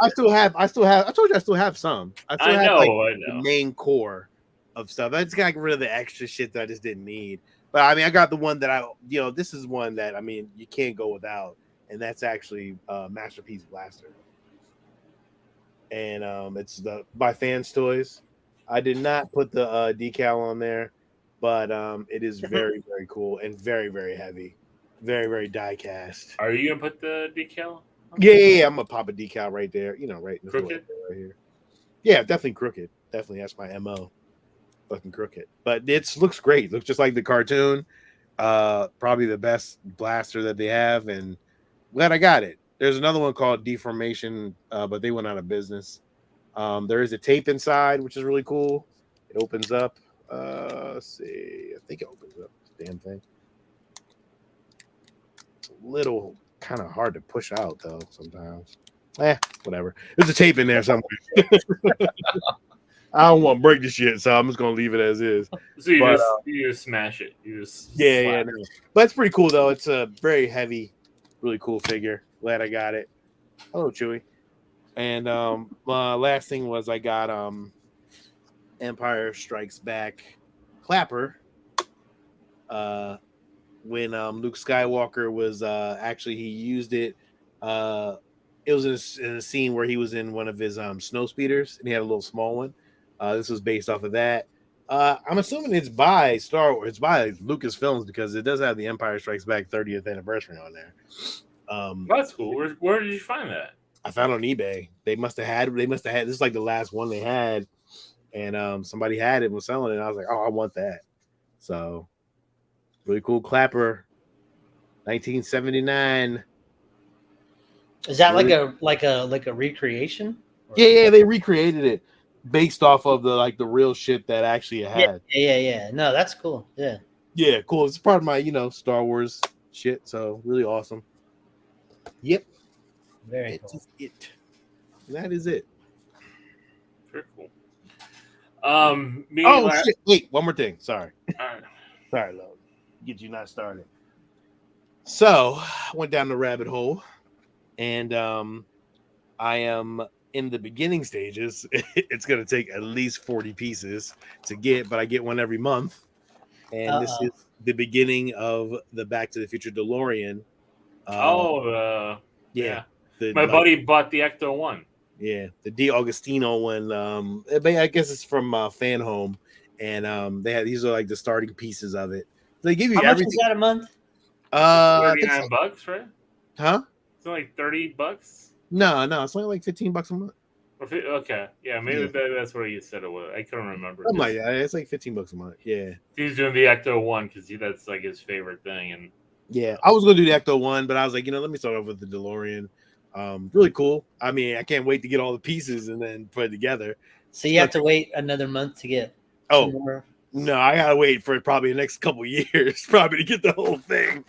still have. I told you I still have some. I know. The main core of stuff. I just got rid of the extra shit that I just didn't need. But I mean, I got the one that this is one that I mean you can't go without, and that's actually Masterpiece Blaster. And it's by Fans Toys. I did not put the decal on there, but it is very, very cool and very, very heavy. Very, very die cast. Are you gonna put the decal? Yeah. I'm gonna pop a decal right there. Right in the crooked right here. Yeah, definitely crooked. Definitely, that's my MO. Fucking crooked, but it looks great. It looks just like the cartoon. Probably the best blaster that they have, and glad I got it. There's another one called Deformation, but they went out of business. There is a tape inside, which is really cool. It opens up. Let's see. I think it opens up. Damn thing. Little kind of hard to push out though sometimes. Whatever. There's a tape in there somewhere. I don't want to break the shit, so I'm just gonna leave it as is. So you just smash it. You just no. But it's pretty cool though. It's a very heavy, really cool figure. Glad I got it. Hello, Chewy. And my last thing was I got Empire Strikes Back Clapper. When Luke Skywalker was actually he used it. It was in a scene where he was in one of his snow speeders and he had a little small one. This was based off of that. I'm assuming it's by Star Wars. It's by Lucasfilms because it does have the Empire Strikes Back 30th anniversary on there. That's cool. Where did you find that? I found it on eBay. They must have had. This is like the last one they had, and somebody had it and was selling it. And I was like, oh, I want that. So really cool Clapper, 1979. Is that like a recreation? Yeah, they recreated it based off of the real shit that actually it had. Yeah. No, that's cool. Yeah, cool. It's part of my Star Wars shit. So really awesome. Yep. Very cool. That is it. Very cool. Shit. Wait, one more thing. Sorry. Sorry, love. Get you not started. So I went down the rabbit hole, and I am in the beginning stages. It's going to take at least 40 pieces to get, but I get one every month. And this is the beginning of the Back to the Future DeLorean. Yeah. My buddy bought the Ecto one. Yeah, the D'Agostino one. I guess it's from Fan Home, and these are like the starting pieces of it. They give you everything. How much is that a month? $39, right? Huh? It's only like $30. No, it's only like $15 a month. Okay, yeah, maybe that's what you said it was. I couldn't remember. It's like $15 a month. Yeah, he's doing the Ecto one because that's like his favorite thing, and yeah, I was gonna do the Ecto one, but I was like, let me start off with the DeLorean. Really cool. I mean, I can't wait to get all the pieces and then put it together. So you have to wait another month to get. More. No, I gotta wait for probably the next couple years, probably to get the whole thing.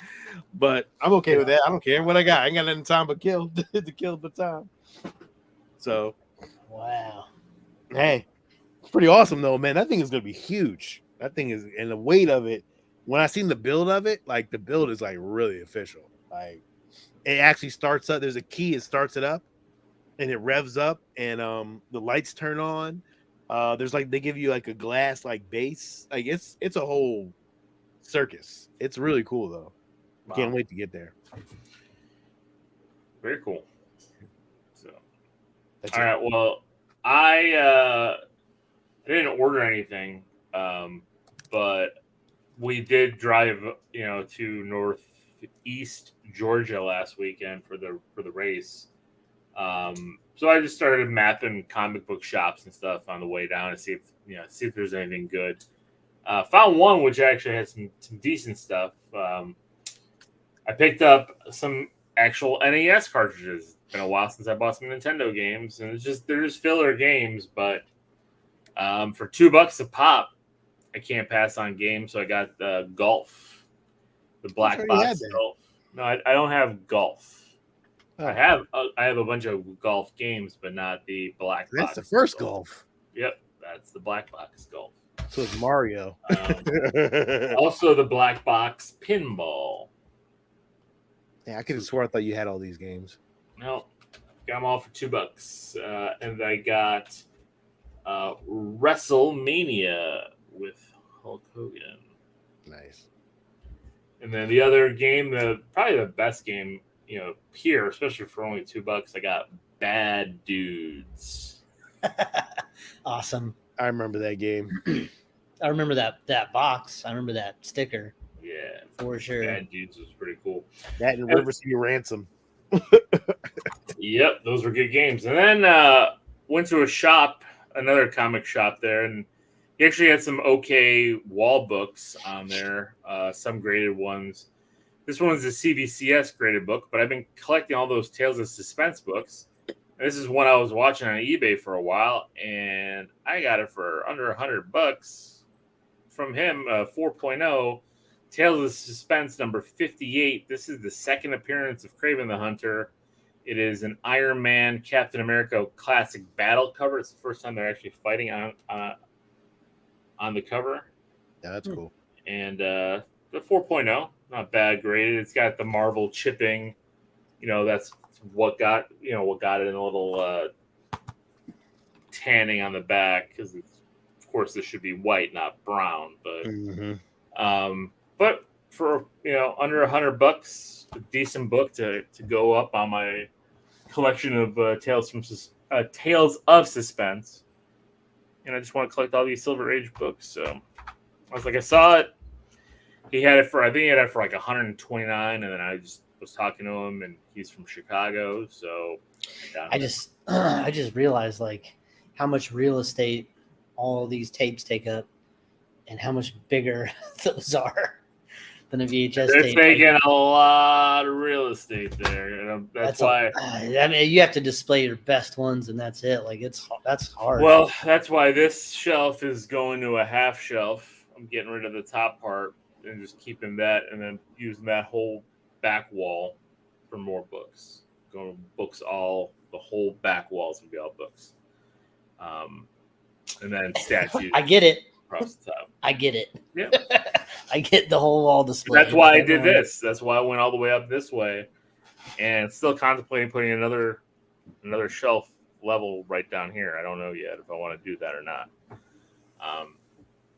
But I'm okay with that. I don't care what I got. I ain't got nothing time but kill but time. So, wow. Hey, it's pretty awesome though, man. That thing is gonna be huge. That thing is, and the weight of it. When I seen the build of it, like the build is like really official. Like it actually starts up. There's a key. It starts it up, and it revs up, and the lights turn on. There's like they give you like a glass like base. Like it's a whole circus. It's really cool though. Wow. Can't wait to get there. Very cool. So, That's all it. right. Well, I didn't order anything, but we did drive, to northeast Georgia last weekend for the race. So I just started mapping comic book shops and stuff on the way down to see if there's anything good. Found one which actually had some decent stuff. I picked up some actual NES cartridges. It's been a while since I bought some Nintendo games, and they're just filler games. But for $2 a pop, I can't pass on games. So I got Golf, the black box Golf. No, I don't have Golf. Oh. I have a bunch of Golf games, but not the black box. That's the first Golf. Yep, that's the black box Golf. So it's Mario. Also, the black box Pinball. Yeah, I could have swore I thought you had all these games. No, got them all for $2. And I got WrestleMania with Hulk Hogan. Nice. And then the other game, probably the best game, here, especially for only $2, I got Bad Dudes. Awesome. I remember that game. I remember that box. I remember that sticker. Yeah, for sure. Bad Dudes was pretty cool. That and River City Ransom. Yep, those were good games. And then went to a shop, another comic shop there, and he actually had some okay wall books on there, some graded ones. This one was a CBCS graded book, but I've been collecting all those Tales of Suspense books. And this is one I was watching on eBay for a while, and I got it for under $100 from him, 4.0. Tales of Suspense number 58. This is the second appearance of Kraven the Hunter. It is an Iron Man Captain America classic battle cover. It's the first time they're actually fighting on the cover. Yeah, that's cool. And the 4.0, not bad graded. It's got the Marvel chipping. That's what got it in a little tanning on the back, because of course this should be white, not brown. But but for under $100, a decent book to go up on my collection of Tales of Suspense. And I just want to collect all these Silver Age books. So I was like, I saw it. I think he had it for like $129, and then I just was talking to him, and he's from Chicago, so I just realized like how much real estate all these tapes take up, and how much bigger those are than a VHS They're tape. taking a lot of real estate there. That's why. I mean, you have to display your best ones, and that's it. Like that's hard. Well, that's why this shelf is going to a half shelf. I'm getting rid of the top part and just keeping that, and then using that whole back wall for more books. Going to books the whole back walls and be all books. And then statues. I get it. Across the top. I get it. Yeah. I get the whole wall display. That's why I did this. That's why I went all the way up this way, and still contemplating putting another shelf level right down here. I don't know yet if I want to do that or not. But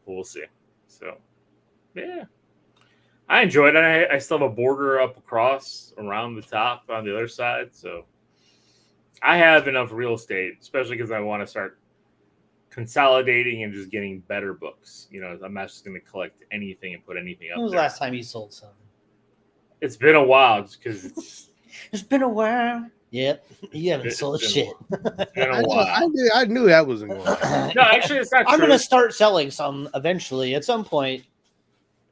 we'll see. So, yeah, I enjoyed it. I still have a border up across around the top on the other side, so I have enough real estate, especially because I want to start consolidating and just getting better books. I'm not just going to collect anything and put anything up. When was the last time you sold something? It's been a while, just because it's been a while. Yep, you haven't sold shit. It's been a while. I knew that wasn't going on. No, actually, it's not true. I'm going to start selling some eventually. At some point,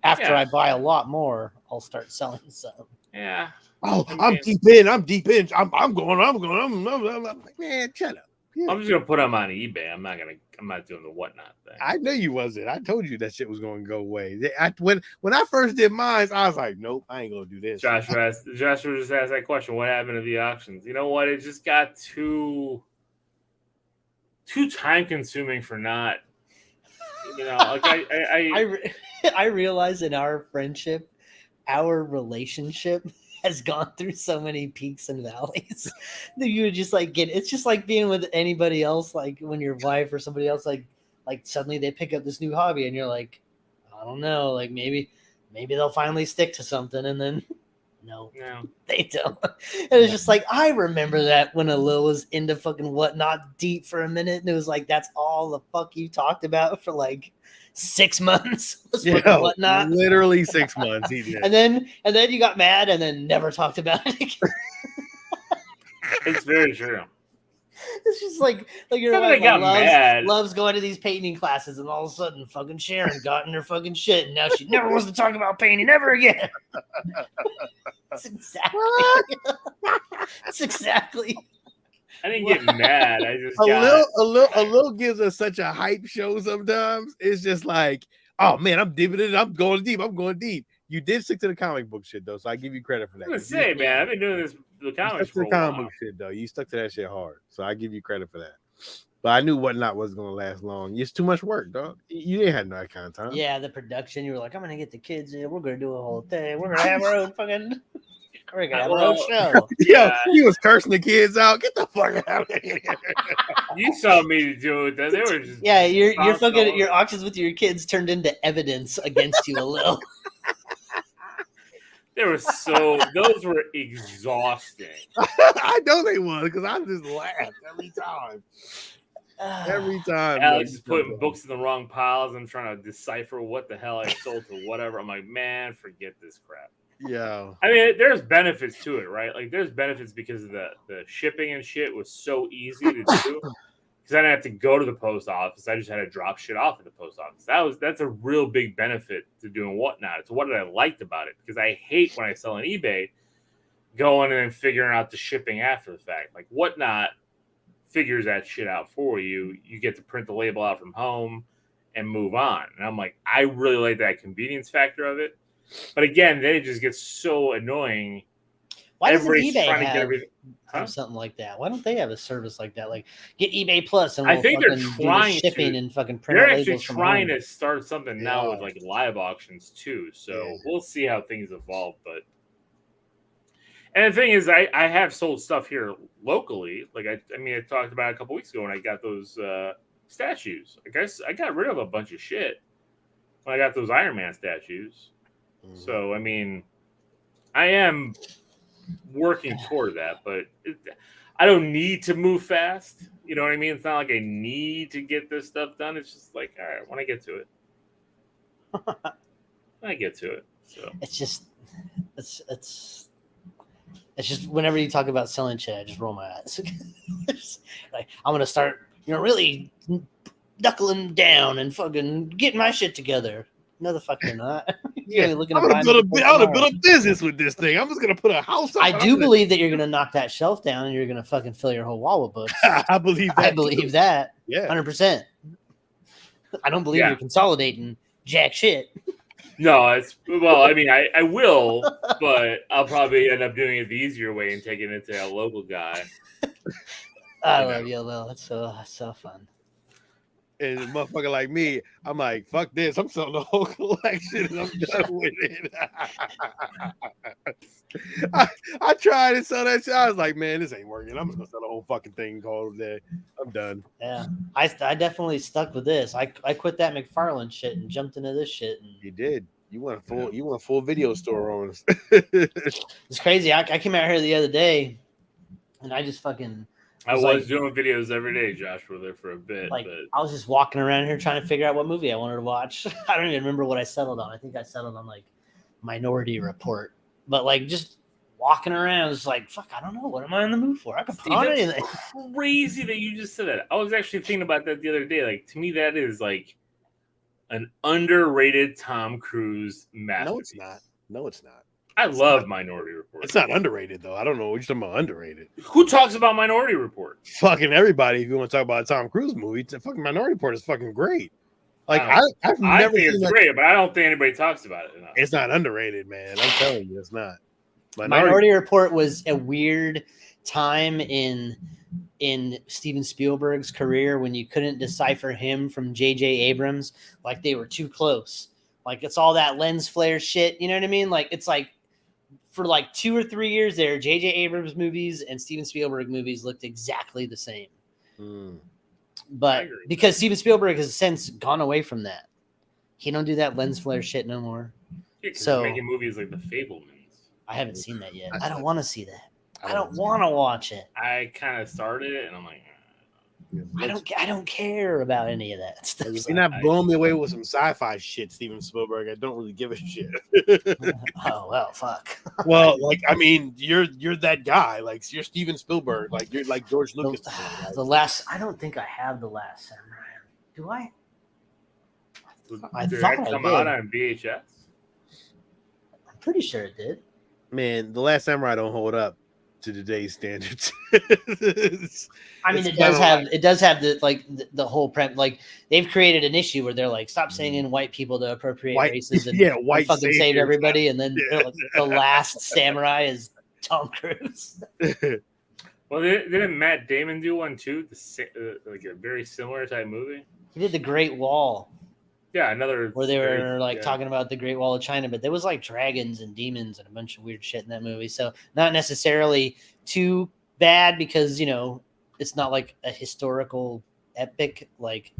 after I buy a lot more, I'll start selling some. Yeah. Oh, I'm deep in. I'm going. I'm like, man, shut up. Yeah. I'm just gonna put them on eBay. I'm not doing the whatnot thing. I knew you wasn't. I told you that shit was going to go away. When I first did mine, I was like, nope, I ain't gonna do this. Joshua just asked that question. What happened to the auctions? You know what? It just got too time consuming for not. Like I realize in our friendship, our relationship has gone through so many peaks and valleys that you would just like get. It's just like being with anybody else, like when your wife or somebody else like suddenly they pick up this new hobby and you're like, I don't know, like maybe they'll finally stick to something, and then no, they don't. And it's just like, I remember that when Lil was into fucking Whatnot Deep for a minute, and it was like, that's all the fuck you talked about for like 6 months. Whatnot. Literally 6 months he did. And then you got mad and then never talked about it again. It's very true. It's just like your wife loves going to these painting classes, and all of a sudden fucking Sharon got in her fucking shit, and now she never wants to talk about painting ever again. That's exactly. I didn't get mad. I just a little gives us such a hype show sometimes. It's just like, oh man, I'm dipping it. I'm going deep. You did stick to the comic book shit though, so I give you credit for that. I was gonna say, man, I've been doing this the comics for a while. Comic book shit though. You stuck to that shit hard, so I give you credit for that. But I knew Whatnot wasn't gonna last long. It's too much work, dog. You didn't have that kind of time. Yeah, the production. You were like, I'm gonna get the kids in. We're gonna do a whole thing. We're gonna have our own fucking. We're gonna have our own show. Yo, he was cursing the kids out. Get the fuck out of here. You saw me do it. They were just your fucking your auctions with your kids turned into evidence against you a little. Those were exhausting. I know they was because I just laughed every time. Every time. Alex is putting books in the wrong piles. I'm trying to decipher what the hell I sold to whatever. I'm like, man, forget this crap. Yeah. I mean, there's benefits to it, right? Like, there's benefits because of the shipping and shit was so easy to do. Because I didn't have to go to the post office. I just had to drop shit off at the post office. That's a real big benefit to doing Whatnot. It's what I liked about it, because I hate when I sell on eBay going and then figuring out the shipping after the fact. Like, Whatnot figures that shit out for you. You get to print the label out from home and move on. And I'm like, I really like that convenience factor of it. But again, then it just gets so annoying. Why doesn't eBay have something like that? Why don't they have a service like that? Like, get eBay Plus, and I think they're trying do shipping and fucking print. They're actually trying to start something now with like live auctions too. So we'll see how things evolve. But and the thing is, I have sold stuff here locally. Like I talked about it a couple weeks ago when I got those statues. I guess I got rid of a bunch of shit when I got those Iron Man statues. Mm-hmm. So I mean, I am working toward that, but I don't need to move fast. You know what I mean? It's not like I need to get this stuff done. It's just like, all right, when I get to it, I get to it. So it's just whenever you talk about selling shit, I just roll my eyes. Like, I'm gonna start, really knuckling down and fucking getting my shit together. No, the fuck you're not. I'm gonna build a business with this thing. I'm just gonna put a house up. I do believe that you're gonna knock that shelf down and you're gonna fucking fill your whole wall with books. I believe that. Yeah, 100%. I don't believe you're consolidating jack shit. No, I will, but I'll probably end up doing it the easier way and taking it to a local guy. I love you, Lil. That's so fun. And a motherfucker like me, I'm like, fuck this. I'm selling the whole collection and I'm done with it. I tried to sell that shit. I was like, man, this ain't working. I'm just gonna sell the whole fucking thing called there. I'm done. Yeah. I definitely stuck with this. I quit that McFarlane shit and jumped into this shit. And you did. You went full video store on us. It's crazy. I came out here the other day and I just fucking I was doing videos every day, Josh, were there for a bit. But I was just walking around here trying to figure out what movie I wanted to watch. I don't even remember what I settled on. I think I settled on like Minority Report. But like just walking around, it's like, fuck, I don't know. What am I in the mood for? I can put on anything. Crazy that you just said that. I was actually thinking about that the other day. Like, to me, that is like an underrated Tom Cruise masterpiece. No, it's not. I love Minority Report. It's not underrated, though. I don't know what you're talking about underrated. Who talks about Minority Report? Fucking everybody. If you want to talk about a Tom Cruise movie, fucking Minority Report is fucking great. Like, I've never think it's great, but I don't think anybody talks about it enough. It's not underrated, man. I'm telling you, it's not. Minority Report was a weird time in Steven Spielberg's career when you couldn't decipher him from J.J. Abrams. Like, they were too close. Like, it's all that lens flare shit. You know what I mean? Like, it's like for like 2 or 3 years there, J.J. Abrams movies and Steven Spielberg movies looked exactly the same. But because Steven Spielberg has since gone away from that, he don't do that lens flare shit no more. Yeah, so making movies like The Fablemans. I haven't seen that yet. I don't want to see that. I don't want to watch it. I kind of started it, and I'm like, I don't care about any of that stuff. If you're not blowing me away with some sci-fi shit, Steven Spielberg, I don't really give a shit. Oh well, fuck. Well, like I mean, you're that guy. Like you're Steven Spielberg. Like you're like George Lucas. The last. I don't think I have The Last Samurai. Do I? Did that come out on VHS? I'm pretty sure it did. Man, The Last Samurai don't hold up to today's standards. I mean, it does have the whole like they've created an issue where they're like, stop sending white people to appropriate races and white fucking save everybody, and then the last samurai is Tom Cruise. Well, didn't Matt Damon do one too? Like a very similar type movie. He did The Great Wall. Yeah, another where they were talking about the Great Wall of China, but there was like dragons and demons and a bunch of weird shit in that movie. So not necessarily too bad because, it's not like a historical epic like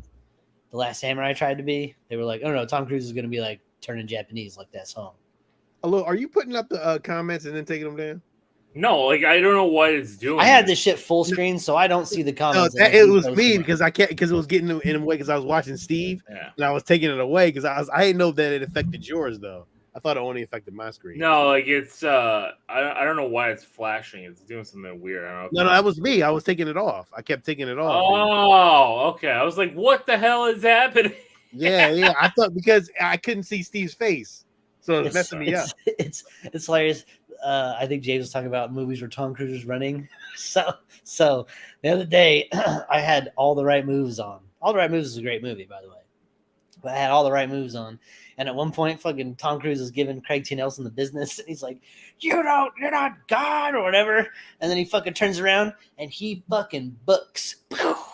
The Last Samurai tried to be. They were like, oh no, Tom Cruise is going to be like turning Japanese like that song. Hello, are you putting up the comments and then taking them down? No, like I don't know what it's doing. I had this shit full screen, so I don't see the comments. No, it was me because I can't because it was getting in a way because I was watching Steve and I was taking it away because I didn't know that it affected yours though. I thought it only affected my screen. No, like it's I don't know why it's flashing. It's doing something weird. I don't know. No, that was me. I was taking it off. I kept taking it off. Oh, okay. I was like, what the hell is happening? Yeah. I thought because I couldn't see Steve's face, so it's messing me up. It's hilarious. I think James was talking about movies where Tom Cruise is running. So the other day, I had All the Right Moves on. All the Right Moves is a great movie, by the way. But I had All the Right Moves on. And at one point, fucking Tom Cruise is giving Craig T. Nelson the business. And he's like, you're not God or whatever. And then he fucking turns around and he fucking books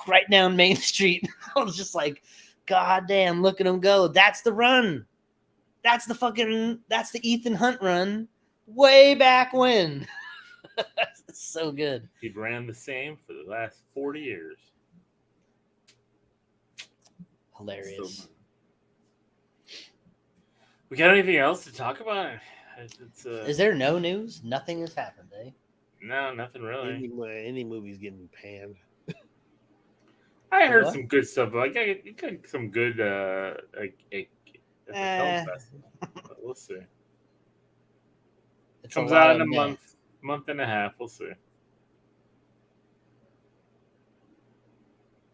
right down Main Street. I was just like, God damn, look at him go. That's the run. That's the Ethan Hunt run. Way back when. So good. He ran the same for the last 40 years. Hilarious. So, we got anything else to talk about? Is there no news? Nothing has happened, eh? No, nothing really. Any movie's getting panned. I heard some good stuff. Like I got some good film festival. We'll see. It comes out in a month and a half. We'll see.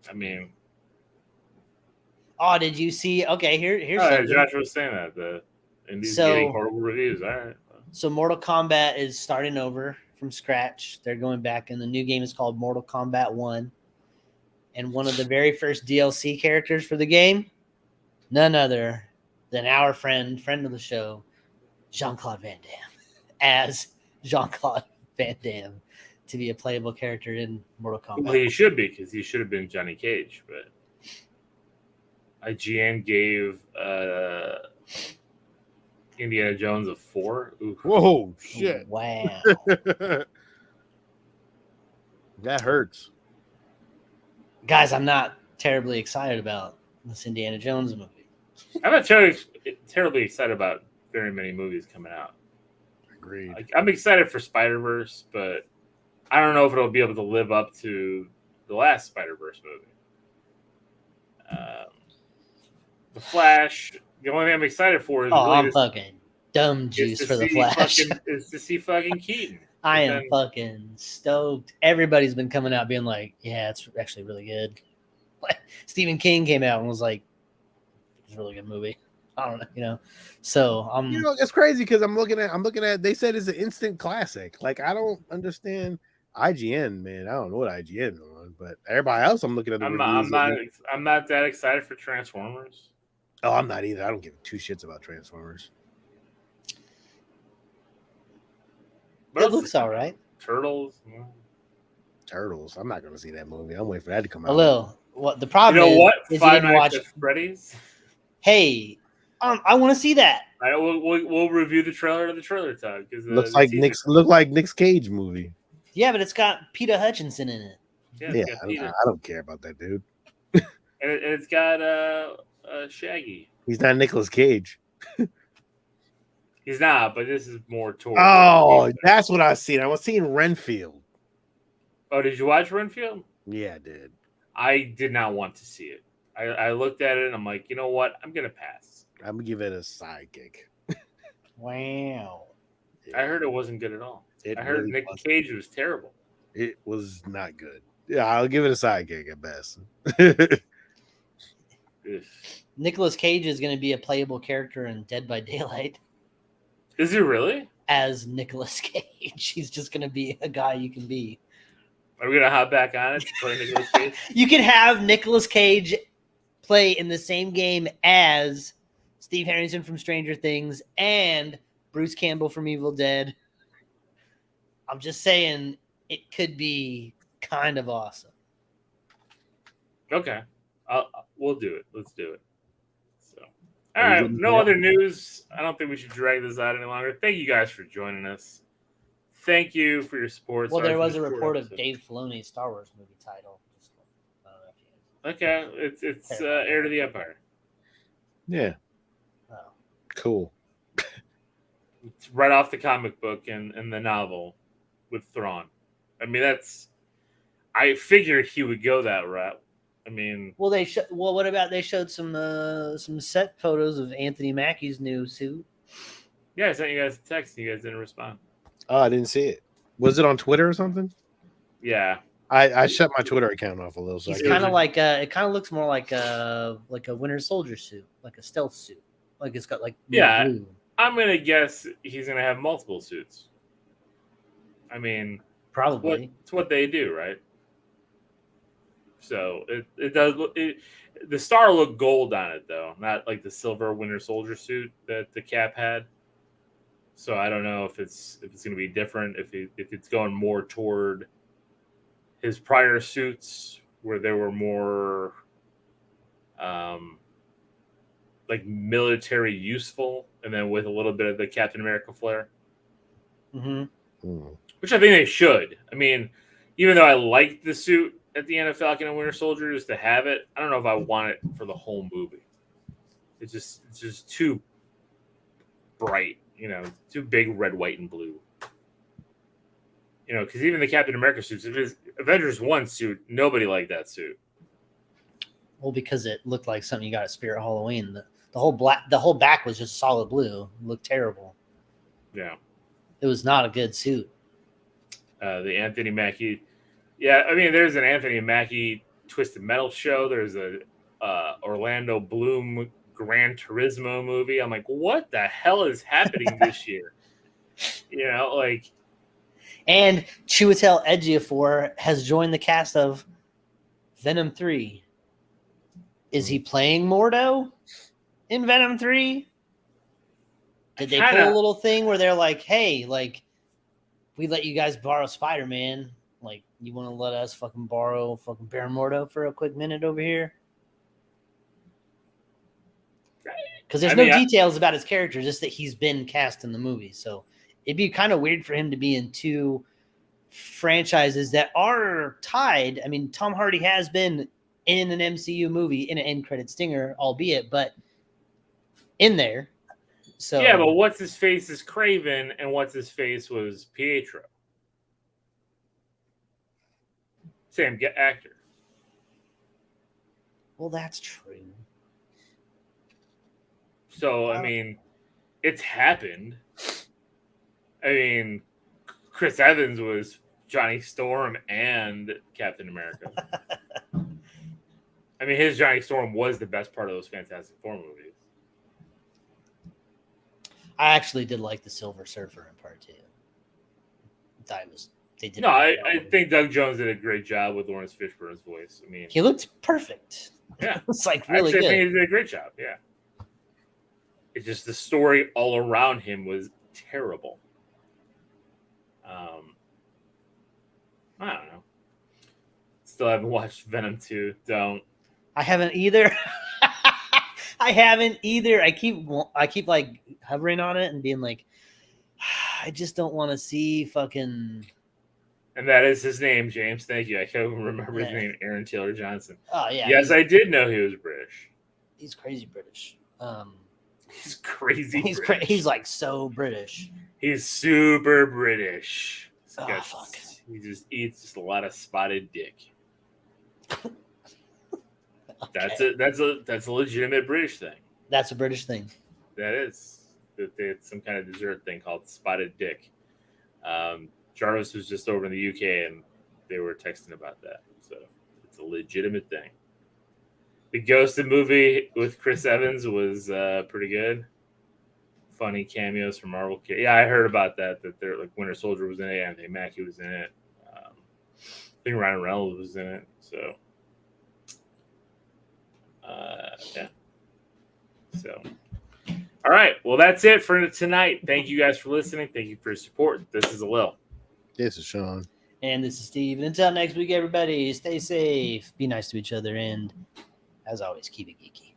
I mean, did you see? Okay, here's Josh was saying that Indy's getting horrible reviews. All right. So Mortal Kombat is starting over from scratch. They're going back, and the new game is called Mortal Kombat 1. And one of the very first DLC characters for the game, none other than our friend of the show, Jean-Claude Van Damme, as Jean-Claude Van Damme to be a playable character in Mortal Kombat. Well, he should be because he should have been Johnny Cage, but IGN gave Indiana Jones a 4. Oof. Whoa, shit! Wow, that hurts. Guys, I'm not terribly excited about this Indiana Jones movie. I'm not terribly excited about very many movies coming out. Agreed. I'm excited for Spider-Verse, but I don't know if it'll be able to live up to the last Spider-Verse movie. The Flash. The only thing I'm excited for is I'm fucking dumb juice for the Flash. Is to see fucking Keaton. I am fucking stoked. Everybody's been coming out being like, yeah, it's actually really good. Stephen King came out and was like, it's a really good movie. I don't know, So it's crazy because I'm looking at they said it's an instant classic. Like I don't understand IGN, man. I don't know what IGN is on, but everybody else I'm looking at I'm not that excited for Transformers. Oh, I'm not either. I don't give two shits about Transformers. But it looks all right. Turtles. I'm not going to see that movie. I'm waiting for that to come out. A little. What the problem is? What? Is Five you didn't watch Nights at Freddy's. Hey, I want to see that. All right, we'll review the trailer to the trailer time because Looks like Nick's Cage movie. Yeah, but it's got Peter Hutchinson in it. Yeah, I don't care about that dude. and it's got Shaggy. He's not Nicolas Cage. He's not, but this is more towards. Oh, that's what I seen. I was seeing Renfield. Oh, did you watch Renfield? Yeah, I did. I did not want to see it. I looked at it and I'm like, you know what? I'm gonna pass. I'm gonna give it a sidekick. Wow. I heard it wasn't good at all. I heard really Nick wasn't. Cage was terrible. It was not good. Yeah, I'll give it a sidekick at best. Ugh. Nicolas Cage is going to be a playable character in Dead by Daylight Is he really? as Nicolas Cage. He's just going to be a guy you can be. Are we gonna hop back on it to play Nicolas Cage? You can have Nicolas Cage play in the same game as Steve Harrington from Stranger Things and Bruce Campbell from Evil Dead. I'm just saying it could be kind of awesome. Okay, we'll do it. Let's do it. So, all right. No other news. I don't think we should drag this out any longer. Thank you guys for joining us. Thank you for your support. Well, Sorry there for was the a short report of episode. Dave Filoni's Star Wars movie title. I don't know if you Okay, it's Heir to the Empire. Yeah, know. cool. It's right off the comic book and the novel with Thrawn. I mean, I figured he would go that route. I mean, Well, what about they showed some set photos of Anthony Mackie's new suit? yeah, I sent you guys a text. And you guys didn't respond. Oh, I didn't see it. Was it on Twitter or something? Yeah, I shut my Twitter account off a little. So He's I kind of like it kind of looks more like a Winter Soldier suit, like a stealth suit, like it's got like Yeah. blue. I'm gonna guess he's gonna have multiple suits. I mean, Probably. it's what they do, right? So it does. The star looked gold on it though, not like the silver Winter Soldier suit that the Cap had. So I don't know if it's going to be different. If it's going more toward his prior suits where they were more like military useful, and then with a little bit of the Captain America flair, Mm-hmm. which I think they should. I mean, even though I liked the suit at the end of Falcon and Winter Soldier, just to have it, I don't know if I want it for the whole movie. It's just too bright, too big, red, white, and blue. Because even the Captain America suits, if it's Avengers 1 suit, nobody liked that suit. Well, because it looked like something you got at Spirit Halloween. The whole back was just solid blue. It looked terrible. Yeah. It was not a good suit. The Anthony Mackie. Yeah, I mean, there's an Anthony Mackie Twisted Metal show. There's a Orlando Bloom Gran Turismo movie. I'm like, what the hell is happening this year? And Chiwetel Ejiofor has joined the cast of Venom 3. Is he playing Mordo in Venom 3? Did they pull a little thing where they're like, hey, like, we let you guys borrow Spider-Man. Like, you want to let us fucking borrow fucking Baron Mordo for a quick minute over here? Because there's no details about his character, just that he's been cast in the movie. So it'd be kind of weird for him to be in two franchises that are tied. I mean, Tom Hardy has been in an MCU movie in an end credit stinger, albeit, but in there. So yeah, but what's his face is Craven, and what's his face was Pietro. Same actor. Well, that's true. So I mean, it's happened. I mean, Chris Evans was Johnny Storm and Captain America. I mean, his Johnny Storm was the best part of those Fantastic Four movies. I actually did like the Silver Surfer in part 2. I think Doug Jones did a great job with Lawrence Fishburne's voice. I mean, he looked perfect. Yeah, it's like really actually, good. I think he did a great job. Yeah, it's just the story all around him was terrible. I don't know. Still haven't watched Venom 2. Don't. I haven't either. I haven't either. I keep like hovering on it and being like, I just don't want to see fucking. And that is his name, James. Thank you. I can't remember his Yeah. name, Aaron Taylor Johnson. Oh yeah. Yes, I did know he was British. He's crazy British. He's crazy. He's like so British. He's super British. Fuck. He just eats just a lot of spotted dick. Okay. That's a legitimate British thing. That's a British thing. That is. That it's some kind of dessert thing called spotted dick. Jarvis was just over in the UK and they were texting about that. So it's a legitimate thing. The Ghosted movie with Chris Evans was pretty good. Funny cameos from Marvel. Yeah, I heard about that. That they're like Winter Soldier was in it. Anthony Mackie was in it. I think Ryan Reynolds was in it. So, yeah. So, all right. Well, that's it for tonight. Thank you guys for listening. Thank you for your support. This is Alil. This is Sean. And this is Steve. And until next week, everybody, stay safe, be nice to each other, and as always, keep it geeky.